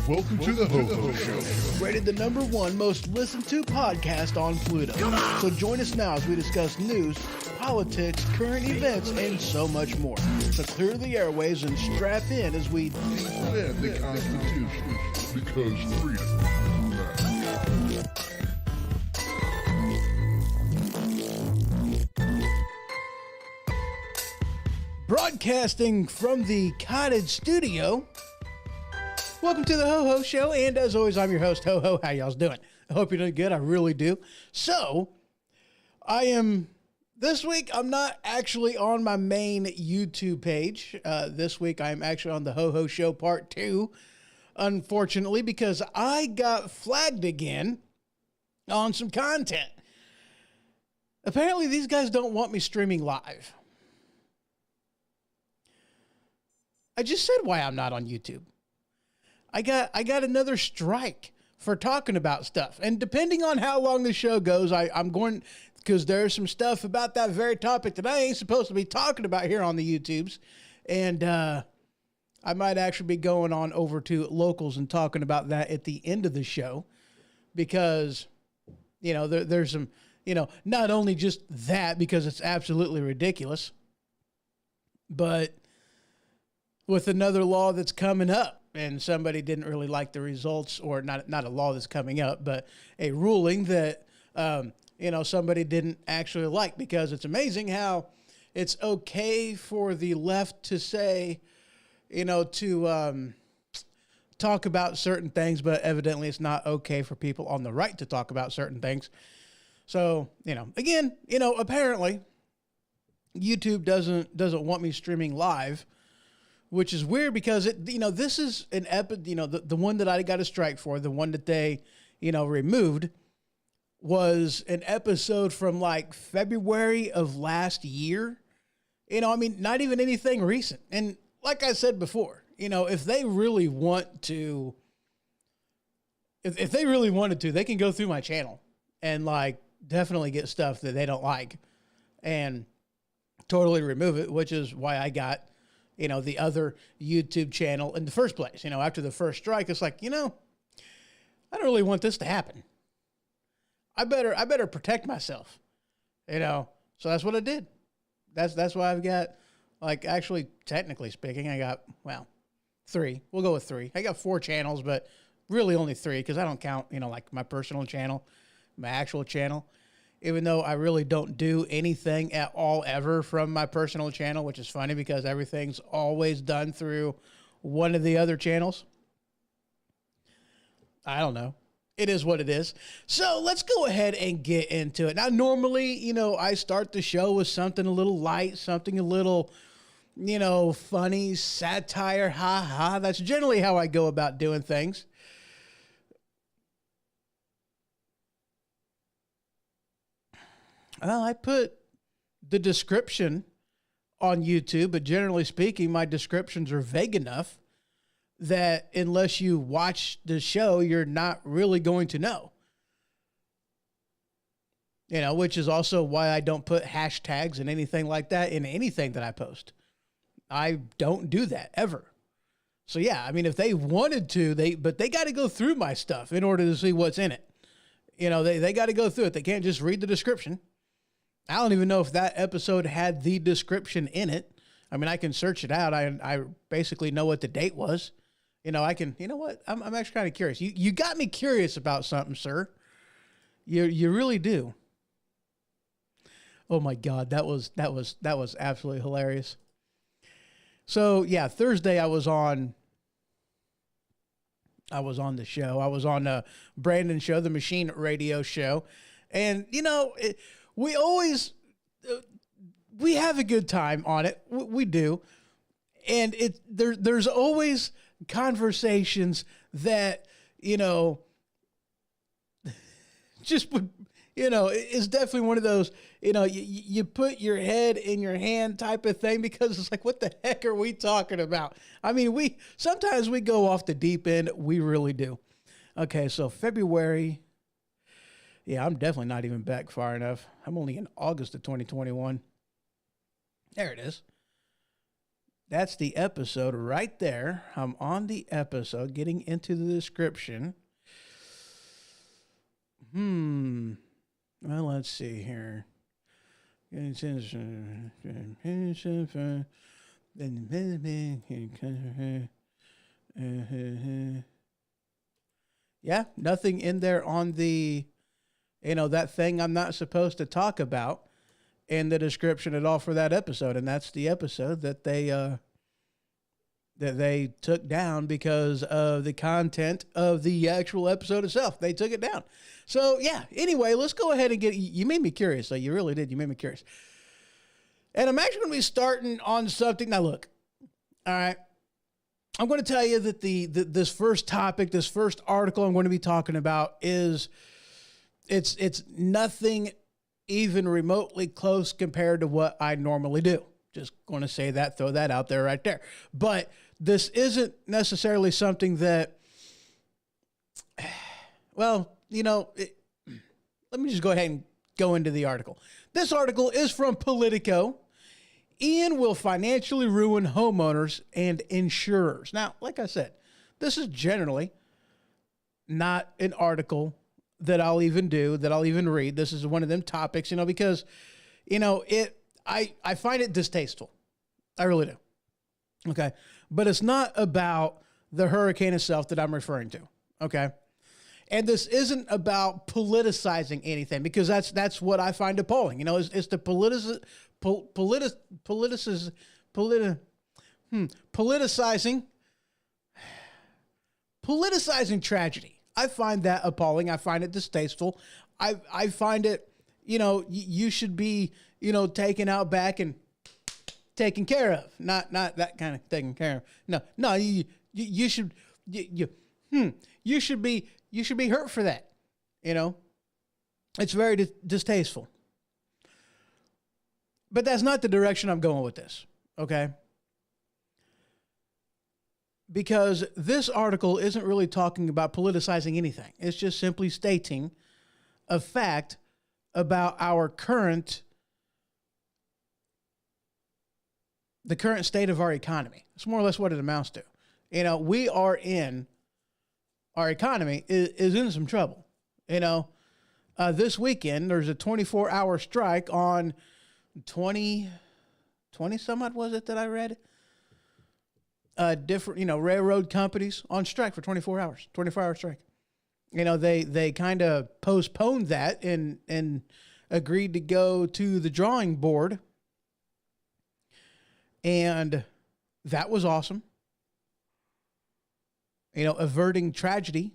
Welcome to the Ho-Ho Show. Rated the #1 most listened to podcast on Pluto. So join us now as we discuss news, politics, current events, and so much more. So clear the airwaves and strap in as we defend the Constitution, because freedom matters. Broadcasting from the cottage studio. Welcome to the Ho-Ho Show, and as always, I'm your host, Ho-Ho. How y'all's doing? I hope you're doing good. I really do. So, this week, I'm not actually on my main YouTube page. This week, I'm actually on the Ho-Ho Show Part 2, unfortunately, because I got flagged again on some content. Apparently, these guys don't want me streaming live. I just said why I'm not on YouTube. I got another strike for talking about stuff. And depending on how long the show goes, I'm going, because there's some stuff about that very topic that I ain't supposed to be talking about here on the YouTubes. And I might actually be going on over to Locals and talking about that at the end of the show. Because, there's some, not only just that, because it's absolutely ridiculous, but with another law that's coming up. And somebody didn't really like the results, or not a law that's coming up, but a ruling that, somebody didn't actually like, because it's amazing how it's okay for the left to say, to talk about certain things, but evidently it's not okay for people on the right to talk about certain things. So, again, apparently YouTube doesn't want me streaming live, which is weird because this is an the one that I got a strike for, the one that they, removed, was an episode from like February of last year. Not even anything recent. And like I said before, if they really want to, if they really wanted to, they can go through my channel and like definitely get stuff that they don't like and totally remove it, which is why I got the other YouTube channel in the first place. After the first strike, it's like, I don't really want this to happen. I better protect myself, so that's what I did. That's why I've got, like, actually, technically speaking, I got, 3. We'll go with 3. I got 4 channels, but really only 3, because I don't count, like my personal channel, my actual channel. Even though I really don't do anything at all ever from my personal channel, which is funny because everything's always done through one of the other channels. I don't know. It is what it is. So let's go ahead and get into it. Now, normally, I start the show with something a little light, something a little, funny satire, ha ha. That's generally how I go about doing things. Well, I put the description on YouTube, but generally speaking, my descriptions are vague enough that unless you watch the show, you're not really going to know. Which is also why I don't put hashtags and anything like that in anything that I post. I don't do that ever. So yeah, I mean, if they wanted to, but they got to go through my stuff in order to see what's in it. They got to go through it. They can't just read the description. I don't even know if that episode had the description in it. I mean, I can search it out. I basically know what the date was. I can, what? I'm actually kind of curious. You got me curious about something, sir. You really do. Oh my God. That was absolutely hilarious. So yeah, Thursday I was on the show. I was on Brandon's show, the Machine Radio show. And we always, we have a good time on it. We do. And there's always conversations that, just would, it's definitely one of those, you put your head in your hand type of thing, because it's like, what the heck are we talking about? I mean, sometimes we go off the deep end. We really do. Okay. So February. Yeah, I'm definitely not even back far enough. I'm only in August of 2021. There it is. That's the episode right there. I'm on the episode, getting into the description. Well, let's see here. Yeah, nothing in there on the... that thing I'm not supposed to talk about in the description at all for that episode. And that's the episode that they took down because of the content of the actual episode itself. They took it down. So yeah, anyway, let's go ahead and you made me curious. So you really did. You made me curious. And I'm actually going to be starting on something. Now look, all right. I'm going to tell you that this first topic, this first article I'm going to be talking about is... It's nothing even remotely close compared to what I normally do. Just going to say that, throw that out there right there. But this isn't necessarily something that, well, let me just go ahead and go into the article. This article is from Politico. Ian will financially ruin homeowners and insurers. Now, like I said, this is generally not an article that I'll even read. This is one of them topics, because, I find it distasteful. I really do. Okay. But it's not about the hurricane itself that I'm referring to. Okay. And this isn't about politicizing anything, because that's what I find appalling. It's the politicizing tragedy. I find that appalling. I find it distasteful. I find it, you should be, taken out back and taken care of. Not that kind of taken care of. No, you should be hurt for that. It's very distasteful. But that's not the direction I'm going with this. Okay. Because this article isn't really talking about politicizing anything. It's just simply stating a fact about the current state of our economy. It's more or less what it amounts to. Our economy is in some trouble. This weekend, there's a 24-hour strike on 20 some odd was it that I read? Different, railroad companies on strike for 24 hours, 24-hour strike. They kind of postponed that and agreed to go to the drawing board. And that was awesome. Averting tragedy.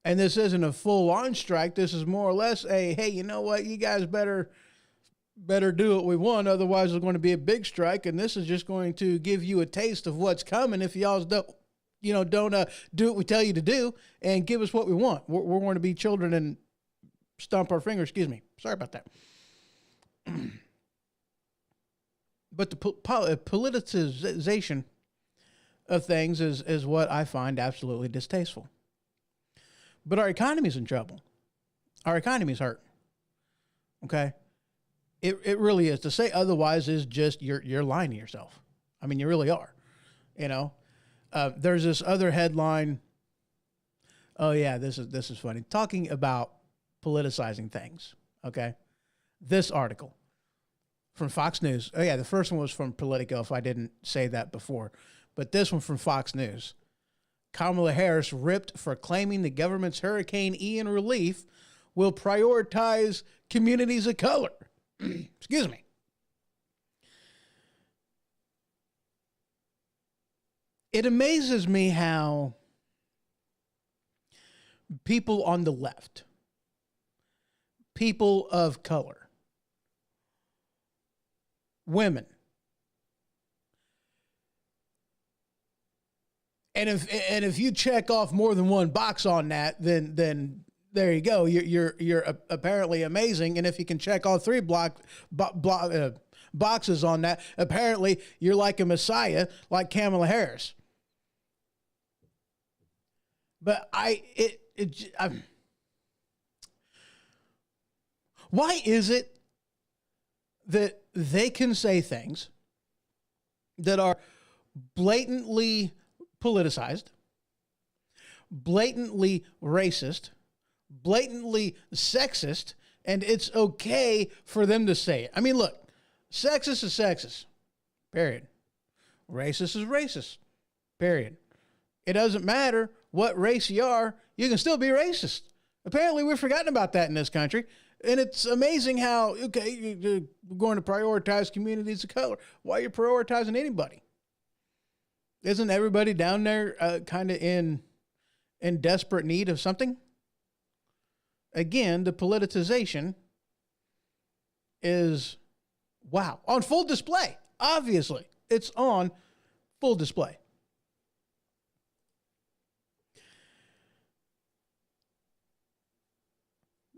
And this isn't a full-on strike. This is more or less a, hey, you know what? You guys better better do what we want. Otherwise, there's going to be a big strike. And this is just going to give you a taste of what's coming if y'all don't, do what we tell you to do and give us what we want. We're going to be children and stomp our fingers. Excuse me. Sorry about that. But the politicization of things is what I find absolutely distasteful. But our economy's in trouble. Our economy's hurt. Okay? It really is. To say otherwise is just you're lying to yourself. I mean, you really are. There's this other headline. Oh yeah, this is funny. Talking about politicizing things. Okay? This article from Fox News. Oh yeah, the first one was from Politico, if I didn't say that before. But this one from Fox News. Kamala Harris ripped for claiming the government's Hurricane Ian relief will prioritize communities of color. Excuse me. It amazes me how people on the left, people of color, women, and if you check off more than one box on that, then there you go. You're apparently amazing, and if you can check all three boxes on that, apparently you're like a messiah, like Kamala Harris. But why is it that they can say things that are blatantly politicized, blatantly racist, blatantly sexist, and it's okay for them to say it? I mean, look, sexist is sexist, period. Racist is racist, period. It doesn't matter what race you are, you can still be racist. Apparently, we've forgotten about that in this country. And it's amazing how, okay, you're going to prioritize communities of color. Why are you prioritizing anybody? Isn't everybody down there kind of in desperate need of something? Again, the politicization is, wow, on full display. Obviously, it's on full display.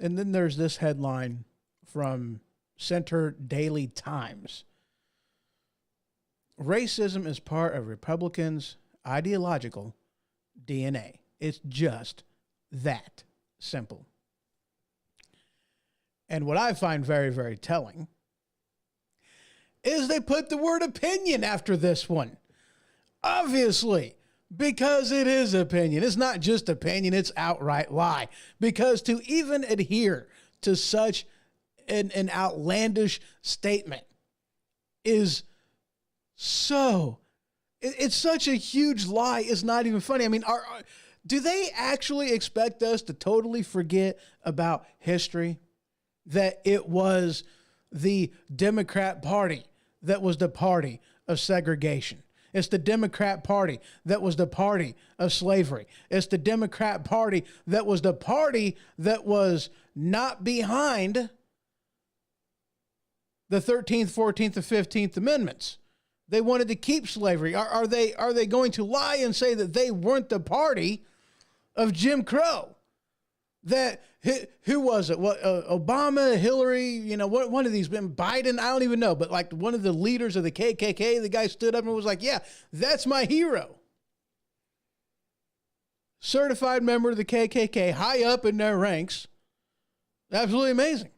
And then there's this headline from Center Daily Times. Racism is part of Republicans' ideological DNA. It's just that simple. And what I find very, very telling is they put the word opinion after this one. Obviously, because it is opinion. It's not just opinion, it's outright lie. Because to even adhere to such an outlandish statement is it's such a huge lie. It's not even funny. I mean, do they actually expect us to totally forget about history? That it was the Democrat Party that was the party of segregation. It's the Democrat Party that was the party of slavery. It's the Democrat Party that was the party that was not behind the 13th, 14th, and 15th Amendments. They wanted to keep slavery. Are they going to lie and say that they weren't the party of Jim Crow? That who was it? What Obama, Hillary? One of these, Biden? I don't even know. But like one of the leaders of the KKK, the guy stood up and was like, "Yeah, that's my hero." Certified member of the KKK, high up in their ranks. Absolutely amazing.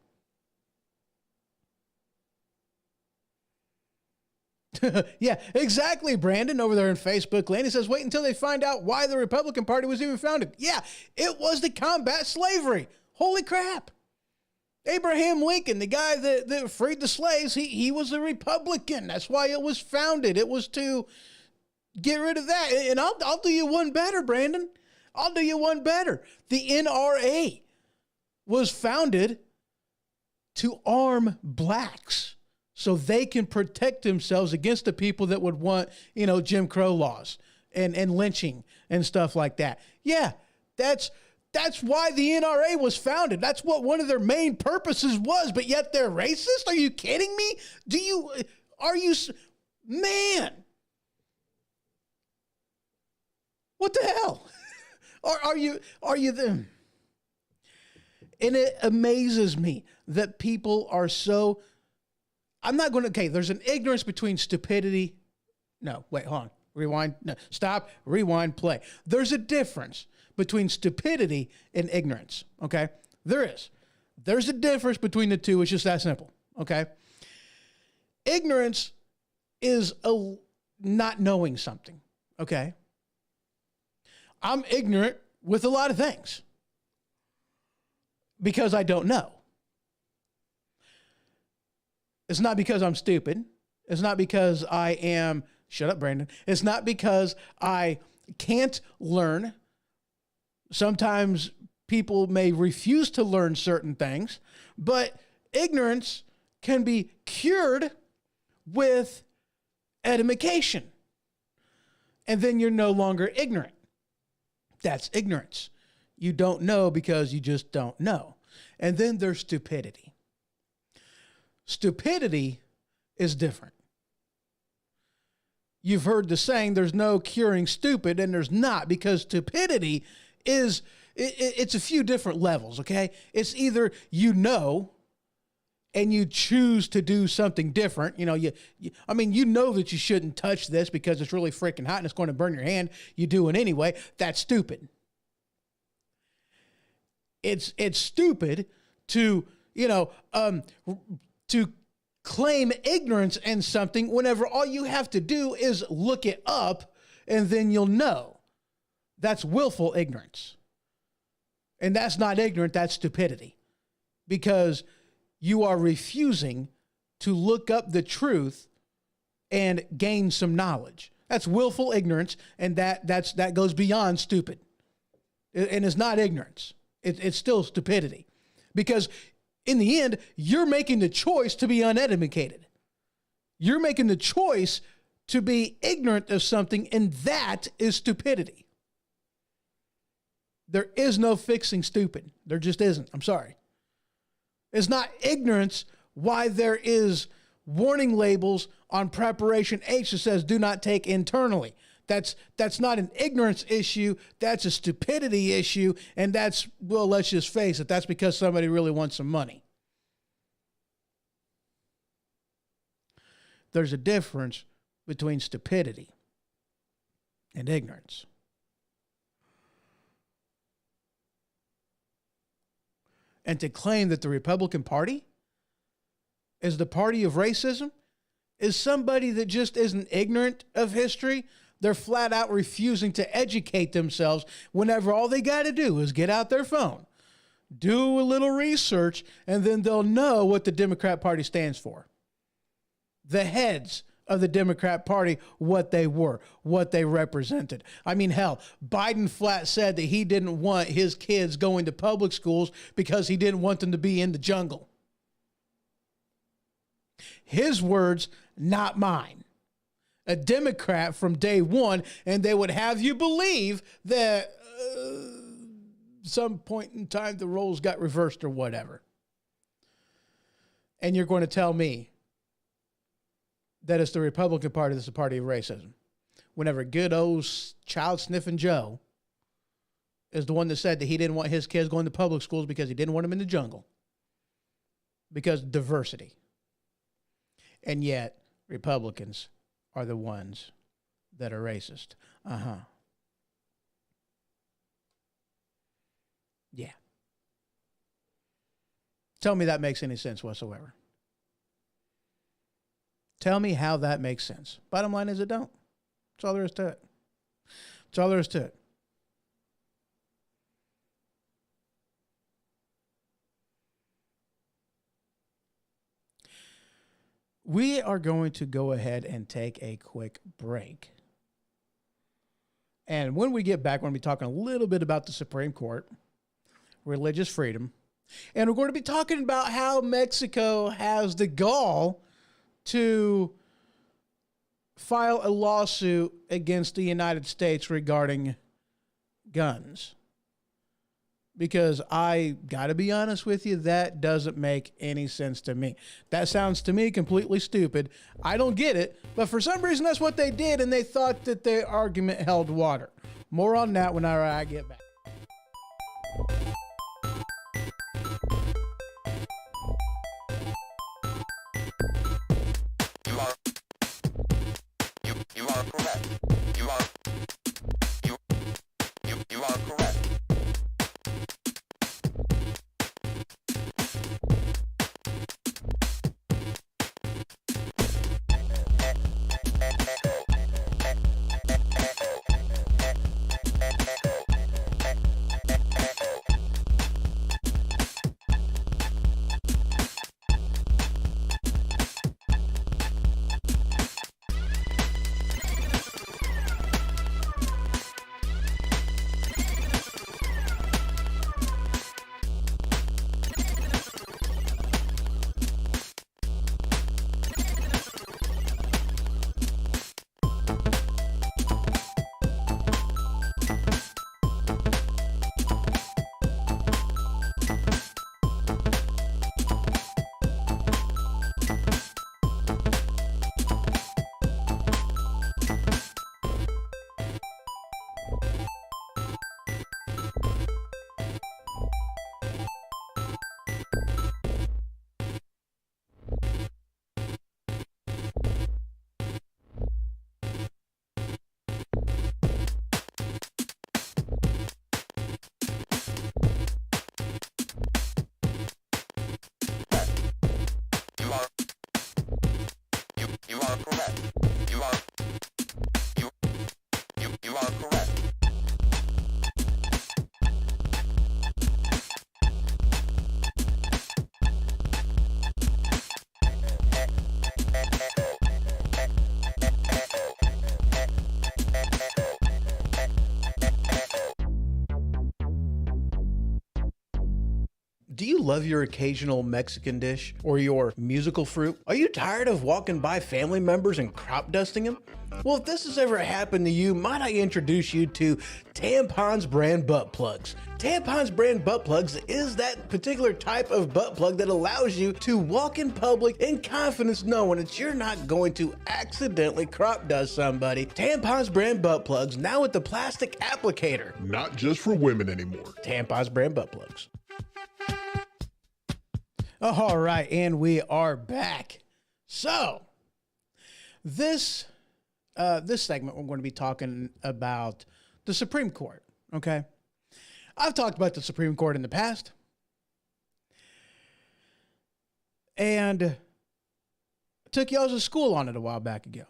Yeah, exactly, Brandon, over there in Facebook land. He says, wait until they find out why the Republican Party was even founded. Yeah, it was to combat slavery. Holy crap. Abraham Lincoln, the guy that freed the slaves, he was a Republican. That's why it was founded. It was to get rid of that. And I'll do you one better, Brandon. I'll do you one better. The NRA was founded to arm blacks, so they can protect themselves against the people that would want, Jim Crow laws and lynching and stuff like that. Yeah, that's That's why the NRA was founded. That's what one of their main purposes was, but yet they're racist? Are you kidding me? Man. What the hell? Are you them? And it amazes me that people are so, there's an ignorance between stupidity. No, wait, hold on. Rewind. No, stop, rewind, play. There's a difference between stupidity and ignorance, okay? There is. There's a difference between the two. It's just that simple, okay? Ignorance is not knowing something, okay? I'm ignorant with a lot of things because I don't know. It's not because I'm stupid. It's not because I am, shut up, Brandon. It's not because I can't learn. Sometimes people may refuse to learn certain things, but ignorance can be cured with edification. And then you're no longer ignorant. That's ignorance. You don't know because you just don't know. And then there's stupidity. Stupidity is different. You've heard the saying, there's no curing stupid, and there's not, because stupidity is, it's a few different levels, okay? It's either you know and you choose to do something different. You know, you know that you shouldn't touch this because it's really freaking hot and it's going to burn your hand. You do it anyway. That's stupid. It's stupid to, to claim ignorance in something whenever all you have to do is look it up and then you'll know. That's willful ignorance. And that's not ignorant, that's stupidity. Because you are refusing to look up the truth and gain some knowledge. That's willful ignorance, and that goes beyond stupid. And it's not ignorance. It's still stupidity. Because in the end, you're making the choice to be uneducated. You're making the choice to be ignorant of something, and that is stupidity. There is no fixing stupid. There just isn't. I'm sorry. It's not ignorance why there is warning labels on preparation H that says do not take internally. That's not an ignorance issue. That's a stupidity issue. And that's, well, let's just face it. That's because somebody really wants some money. There's a difference between stupidity and ignorance. And to claim that the Republican Party is the party of racism is somebody that just isn't ignorant of history. They're flat out refusing to educate themselves whenever all they got to do is get out their phone, do a little research, and then they'll know what the Democrat Party stands for. The heads of the Democrat Party, what they were, what they represented. I mean, hell, Biden flat said that he didn't want his kids going to public schools because he didn't want them to be in the jungle. His words, not mine. A Democrat from day one, and they would have you believe that some point in time the roles got reversed or whatever. And you're going to tell me that it's the Republican Party that's the party of racism. Whenever good old child sniffing Joe is the one that said that he didn't want his kids going to public schools because he didn't want them in the jungle. Because diversity. And yet, Republicans are the ones that are racist. Yeah. Tell me that makes any sense whatsoever. Tell me how that makes sense. Bottom line is it don't. That's all there is to it. That's all there is to it. We are going to go ahead and take a quick break. And when we get back, we're going to be talking a little bit about the Supreme Court, religious freedom, and we're going to be talking about how Mexico has the gall to file a lawsuit against the United States regarding guns. because I got to be honest with you, that doesn't make any sense to me. That sounds to me completely stupid. I don't get it, but for some reason that's what they did, and they thought that their argument held water. More on that whenever I get back. You are correct. You are correct. You are correct. You are correct. Do you love your occasional Mexican dish or your musical fruit? Are you tired of walking by family members and crop dusting them? Well, if this has ever happened to you, might I introduce you to Tampons brand butt plugs. Tampons brand butt plugs is that particular type of butt plug that allows you to walk in public in confidence knowing that you're not going to accidentally crop dust somebody. Tampons brand butt plugs now with the plastic applicator. Not just for women anymore. Tampons brand butt plugs. All right, and we are back. So, this segment, we're going to be talking about the Supreme Court, okay? I've talked about the Supreme Court in the past, and took y'all to school on it a while back ago.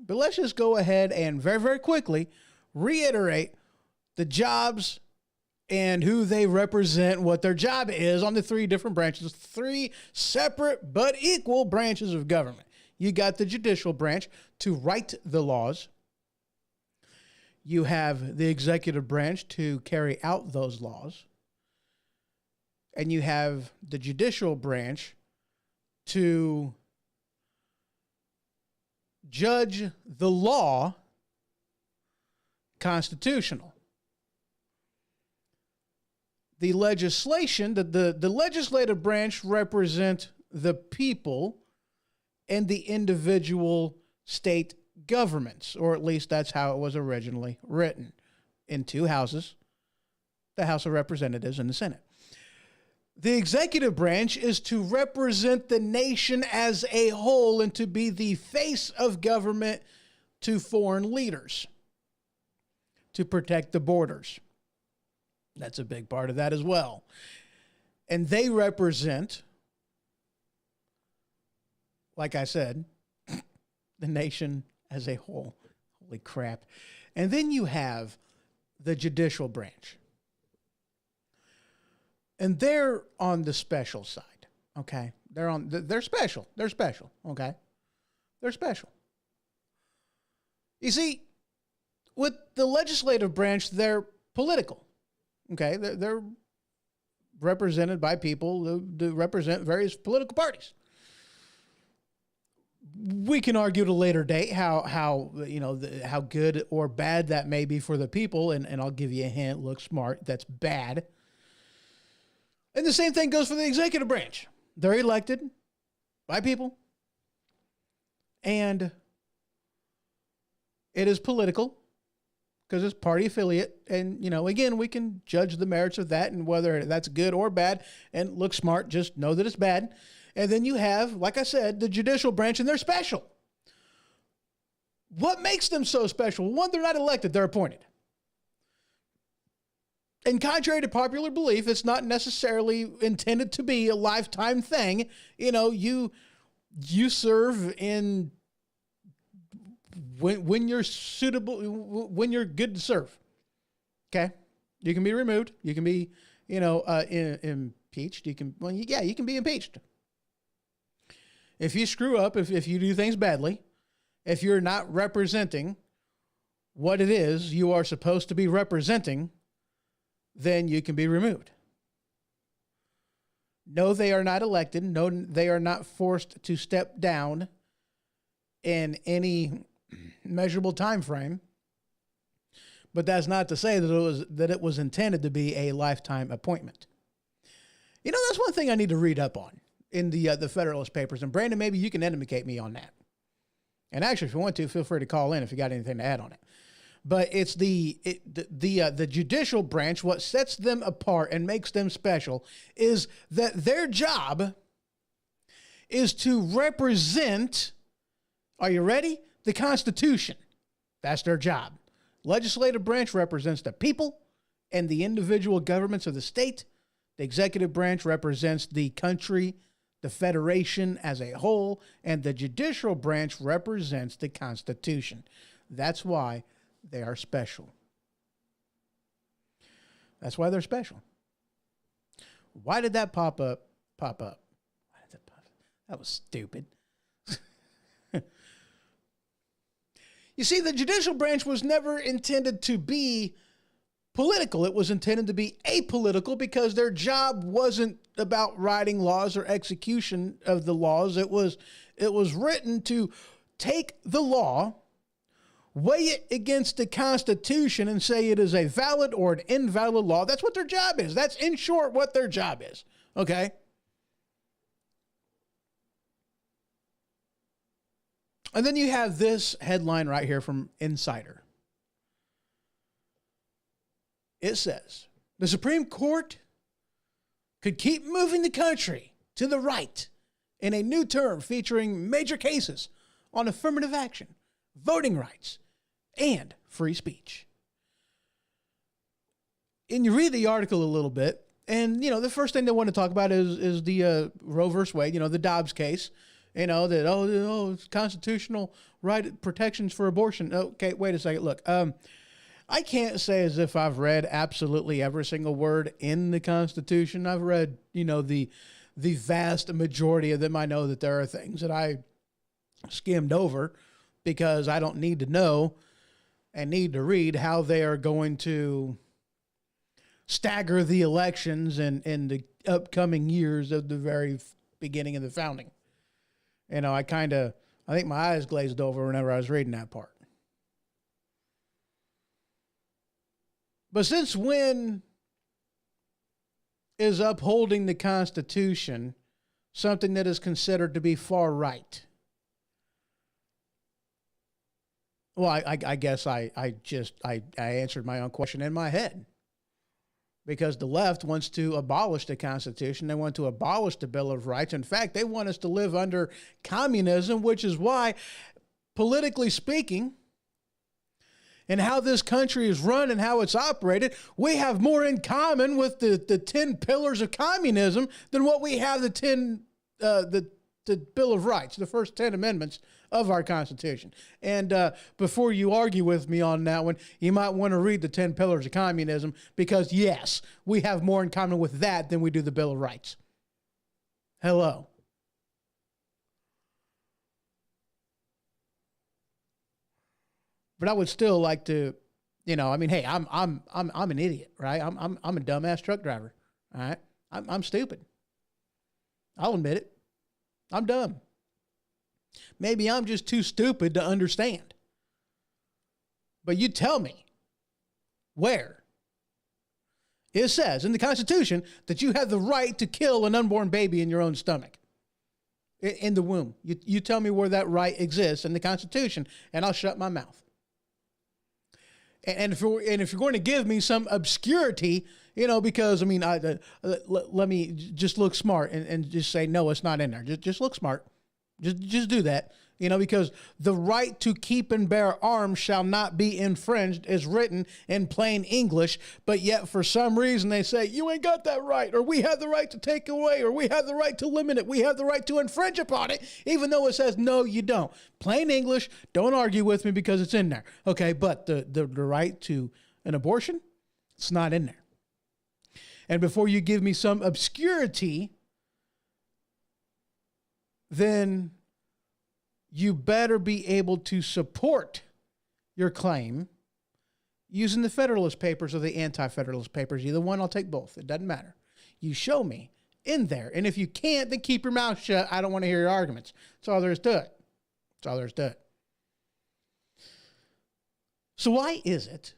But let's just go ahead and very, very quickly reiterate the jobs and who they represent, what their job is on the three different branches, three separate but equal branches of government. You got the judicial branch to write the laws. You have the executive branch to carry out those laws. And you have the judicial branch to judge the law constitutional. The legislation, the legislative branch represent the people and the individual state governments, or at least that's how it was originally written, in two houses, the House of Representatives and the Senate. The executive branch is to represent the nation as a whole and to be the face of government to foreign leaders, to protect the borders. That's a big part of that as well. And they represent, like I said, the nation as a whole. Holy crap. And then you have the judicial branch. And they're on the special side, okay? They're special. They're special, okay? They're special. You see, with the legislative branch, they're political. Okay, they're represented by people who represent various political parties. We can argue at a later date how how good or bad that may be for the people, and I'll give you a hint. Look smart. That's bad. And the same thing goes for the executive branch. They're elected by people. And it is political because it's party affiliate. And, you know, again, we can judge the merits of that and whether that's good or bad and look smart. Just know that it's bad. And then you have, like I said, the judicial branch, and they're special. What makes them so special? One, they're not elected, they're appointed. And contrary to popular belief, it's not necessarily intended to be a lifetime thing. You know, you serve in when you're suitable, when you're good to serve. Okay? You can be removed. You can be, impeached. You can be impeached. If you screw up, if you do things badly, if you're not representing what it is you are supposed to be representing, then you can be removed. No, they are not elected. No, they are not forced to step down in any measurable time frame. But that's not to say that it was intended to be a lifetime appointment. You know, that's one thing I need to read up on in the Federalist Papers. And Brandon, maybe you can educate me on that. And actually, if you want to, feel free to call in if you got anything to add on it. But it's the judicial branch. What sets them apart and makes them special is that their job is to represent, are you ready? The Constitution. That's their job. Legislative branch represents the people and the individual governments of the state. The executive branch represents the country, the federation as a whole, and the judicial branch represents the Constitution. That's why they are special. That's why they're special. Why did that pop up? Why did that pop up? That was stupid. You see, the judicial branch was never intended to be political. It was intended to be apolitical because their job wasn't about writing laws or execution of the laws. It was written to take the law, weigh it against the Constitution, and say it is a valid or an invalid law. That's what their job is. That's, in short, what their job is. Okay? And then you have this headline right here from Insider. It says, the Supreme Court could keep moving the country to the right in a new term featuring major cases on affirmative action, voting rights, and free speech. And you read the article a little bit, and, you know, the first thing they want to talk about is the Roe versus Wade, you know, the Dobbs case. You know, that, it's constitutional right protections for abortion. Okay, wait a second. Look, I can't say as if I've read absolutely every single word in the Constitution. I've read, you know, the vast majority of them. I know that there are things that I skimmed over because I don't need to know and need to read how they are going to stagger the elections in the upcoming years of the very beginning of the founding. You know, I think my eyes glazed over whenever I was reading that part. But since when is upholding the Constitution something that is considered to be far right? Well, I guess I answered my own question in my head. Because the left wants to abolish the Constitution. They want to abolish the Bill of Rights. In fact, they want us to live under communism, which is why, politically speaking, and how this country is run and how it's operated, we have more in common with the 10 pillars of communism than what we have the Bill of Rights, the first 10 amendments of our Constitution. And before you argue with me on that one, you might want to read the 10 pillars of communism because, yes, we have more in common with that than we do the Bill of Rights. Hello. But I would still like to, you know, I mean, hey, I'm an idiot, right? I'm a dumbass truck driver. All right. I'm stupid. I'll admit it. I'm dumb. Maybe I'm just too stupid to understand. But you tell me where It says in the Constitution that you have the right to kill an unborn baby in your own stomach, in the womb. You tell me where that right exists in the Constitution, and I'll shut my mouth. And if you're going to give me some obscurity, because let me just look smart and just say no, it's not in there. Just look smart. Just do that. Because the right to keep and bear arms shall not be infringed is written in plain English, but yet for some reason they say, you ain't got that right, or we have the right to take away, or we have the right to limit it, we have the right to infringe upon it, even though it says, no, you don't. Plain English, don't argue with me because it's in there. Okay, but the right to an abortion, it's not in there. And before you give me some obscurity, then you better be able to support your claim using the Federalist Papers or the Anti-Federalist Papers. Either one, I'll take both. It doesn't matter. You show me in there. And if you can't, then keep your mouth shut. I don't want to hear your arguments. That's all there is to it. That's all there is to it. So why is it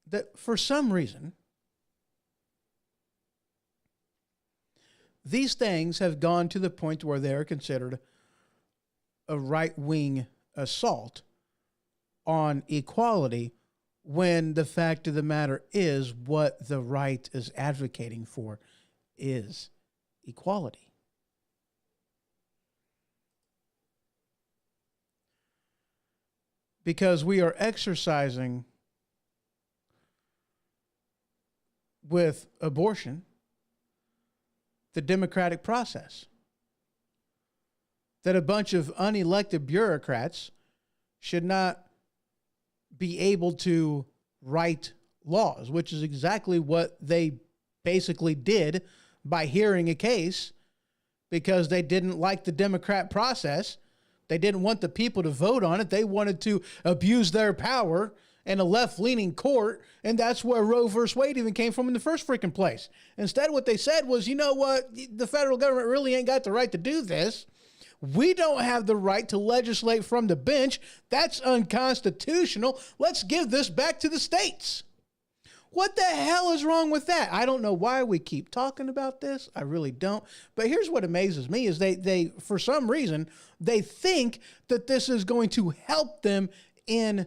that for some reason these things have gone to the point where they're considered a right-wing assault on equality, when the fact of the matter is what the right is advocating for is equality? Because we are exercising with abortion the democratic process that a bunch of unelected bureaucrats should not be able to write laws, which is exactly what they basically did by hearing a case, because they didn't like the Democrat process. They didn't want the people to vote on it. They wanted to abuse their power in a left-leaning court, and that's where Roe versus Wade even came from in the first freaking place. Instead, what they said was, you know what, the federal government really ain't got the right to do this. We don't have the right to legislate from the bench. That's unconstitutional. Let's give this back to the states. What the hell is wrong with that? I don't know why we keep talking about this. I really don't. But here's what amazes me is they for some reason, they think that this is going to help them in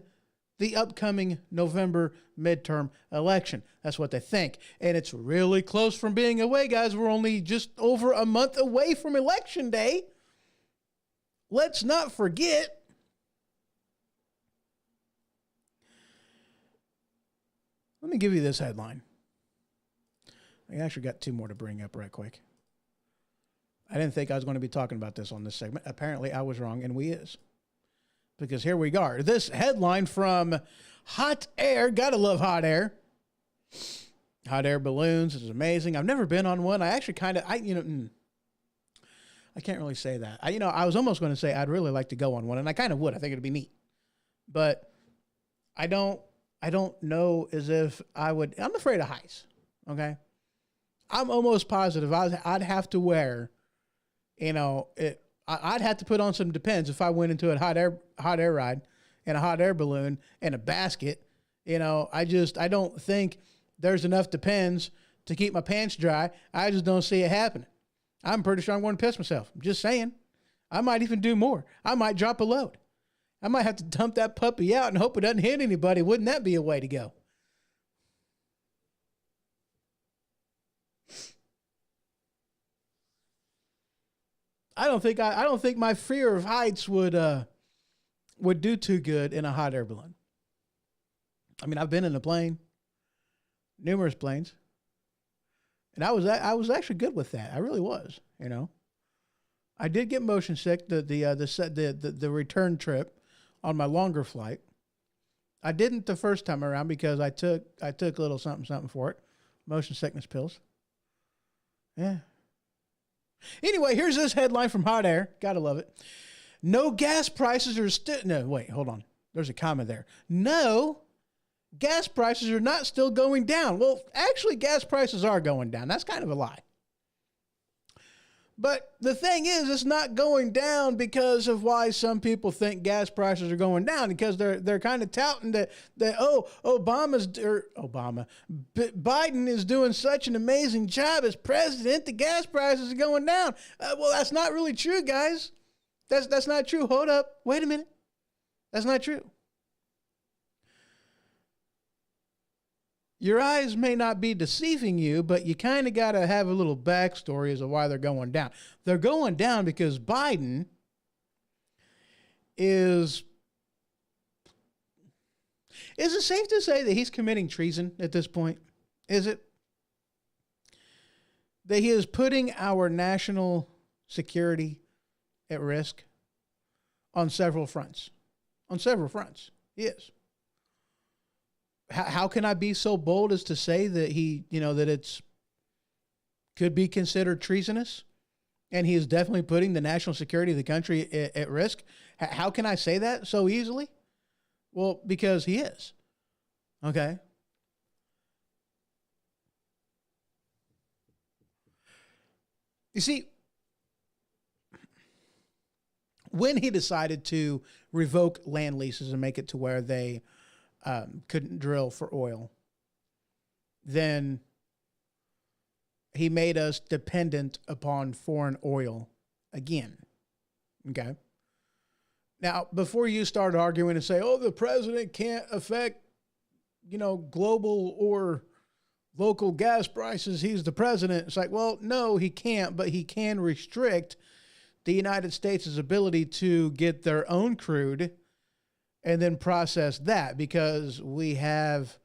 the upcoming November midterm election. That's what they think. And it's really close from being away, guys. We're only just over a month away from Election Day. Let's not forget. Let me give you this headline. I actually got two more to bring up right quick. I didn't think I was going to be talking about this on this segment. Apparently, I was wrong, and we is. Because here we are. This headline from Hot Air. Gotta love Hot Air. Hot air balloons is amazing. I've never been on one. I actually I can't really say that. I was almost going to say I'd really like to go on one, and I kind of would. I think it'd be neat. But I don't know as if I would. I'm afraid of heights, okay? I'm almost positive I'd have to wear, I'd have to put on some Depends if I went into a hot air ride and a hot air balloon and a basket. I don't think there's enough Depends to keep my pants dry. I just don't see it happening. I'm pretty sure I'm going to piss myself. I'm just saying. I might even do more. I might drop a load. I might have to dump that puppy out and hope it doesn't hit anybody. Wouldn't that be a way to go? I don't think my fear of heights would do too good in a hot air balloon. I mean, I've been in a plane, numerous planes, and I was actually good with that. I really was, I did get motion sick the return trip on my longer flight. I didn't the first time around because I took a little something for it, motion sickness pills. Yeah. Anyway, here's this headline from Hot Air. Gotta love it. No gas prices are still. No, wait, hold on. There's a comma there. No, gas prices are not still going down. Well, actually, gas prices are going down. That's kind of a lie. But the thing is, it's not going down because of why some people think gas prices are going down, because they're kind of touting that Biden is doing such an amazing job as president, the gas prices are going down. Well, that's not really true, guys. That's not true. Hold up. Wait a minute. That's not true. Your eyes may not be deceiving you, but you kind of got to have a little backstory as to why they're going down. They're going down because Biden is it safe to say that he's committing treason at this point? Is it? That he is putting our national security at risk on several fronts. On several fronts. He is. How can I be so bold as to say that that it's could be considered treasonous, and he is definitely putting the national security of the country at risk? How can I say that so easily? Well, because he is. Okay. You see, when he decided to revoke land leases and make it to where they couldn't drill for oil, then he made us dependent upon foreign oil again. Okay. Now, before you start arguing and say, oh, the president can't affect, global or local gas prices, he's the president. It's like, well, no, he can't, but he can restrict the United States' ability to get their own crude and then process that, because we have,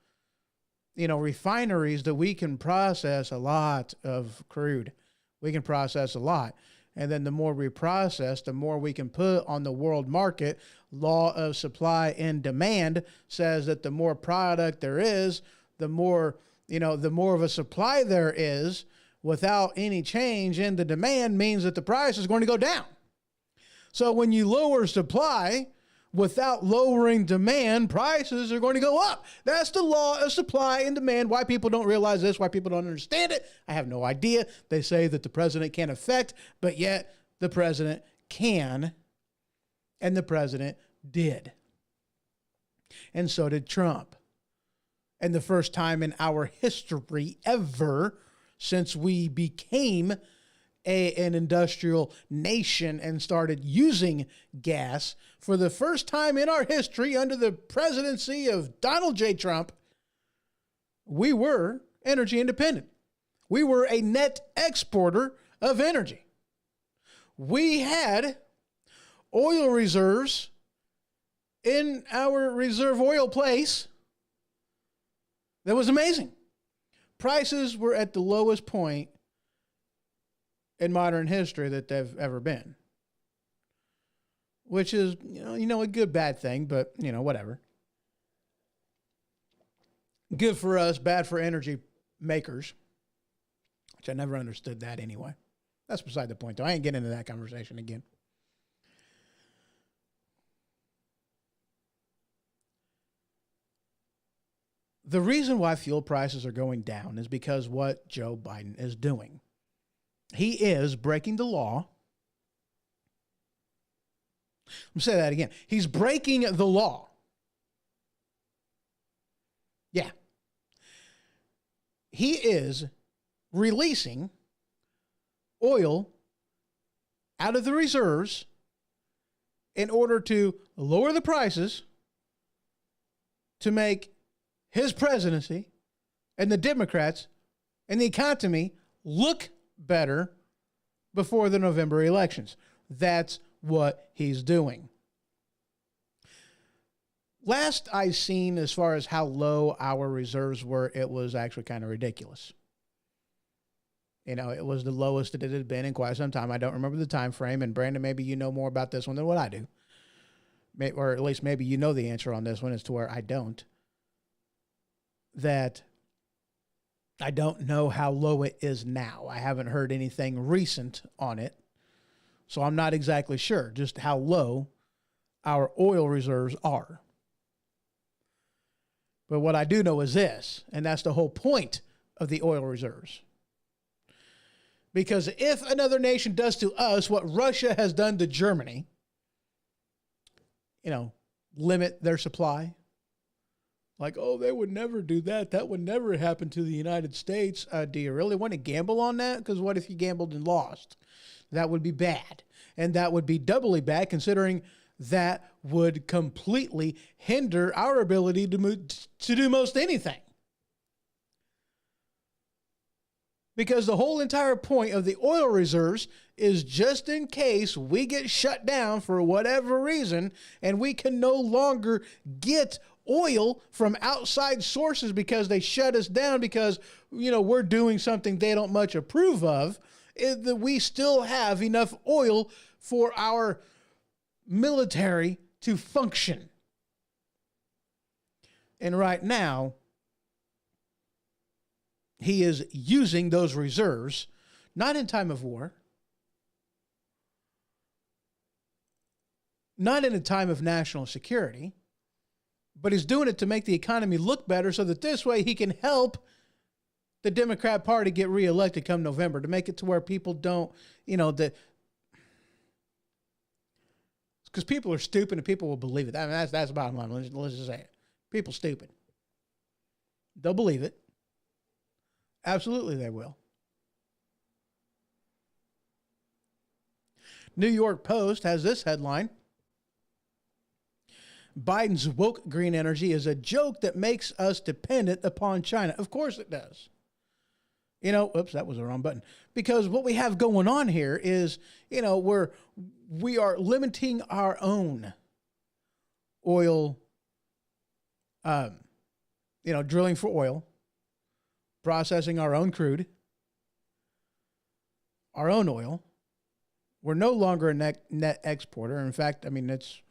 refineries that we can process a lot of crude. We can process a lot. And then the more we process, the more we can put on the world market. Law of supply and demand says that the more product there is, the more of a supply there is, without any change in the demand means that the price is going to go down. So when you lower supply, without lowering demand, prices are going to go up. That's the law of supply and demand. Why people don't realize this, why people don't understand it, I have no idea. They say that the president can't affect, but yet the president can, and the president did. And so did Trump. And the first time in our history ever, since we became an industrial nation and started using gas, for the first time in our history under the presidency of Donald J. Trump, we were energy independent. We were a net exporter of energy. We had oil reserves in our reserve oil place that was amazing. Prices were at the lowest point in modern history that they've ever been, which is, a good, bad thing, but, whatever. Good for us, bad for energy makers, which I never understood that anyway. That's beside the point, though. I ain't getting into that conversation again. The reason why fuel prices are going down is because what Joe Biden is doing. He is breaking the law. Let me say that again. He's breaking the law. Yeah. He is releasing oil out of the reserves in order to lower the prices to make his presidency and the Democrats and the economy look better before the November elections. That's what he's doing. Last I seen, as far as how low our reserves were, it was actually kind of ridiculous. It was the lowest that it had been in quite some time. I don't remember the time frame, and Brandon, maybe you know more about this one than what I do. Or at least maybe you know the answer on this one as to where I don't. That I don't know how low it is now. I haven't heard anything recent on it. So I'm not exactly sure just how low our oil reserves are. But what I do know is this, and that's the whole point of the oil reserves. Because if another nation does to us what Russia has done to Germany, limit their supply. Like, oh, they would never do that. That would never happen to the United States. Do you really want to gamble on that? Because what if you gambled and lost? That would be bad. And that would be doubly bad, considering that would completely hinder our ability to do most anything. Because the whole entire point of the oil reserves is just in case we get shut down for whatever reason and we can no longer get oil from outside sources because they shut us down because, we're doing something they don't much approve of, is that we still have enough oil for our military to function. And right now, he is using those reserves, not in time of war, not in a time of national security, but he's doing it to make the economy look better so that this way he can help the Democrat Party get reelected come November, to make it to where people don't, because people are stupid and people will believe it. I mean, that's the bottom line. Let's just say it. People stupid. They'll believe it. Absolutely they will. New York Post has this headline: Biden's woke green energy is a joke that makes us dependent upon China. Of course it does. Oops, that was the wrong button. Because what we have going on here is, we are limiting our own oil, drilling for oil, processing our own crude, our own oil. We're no longer a net exporter. In fact, it's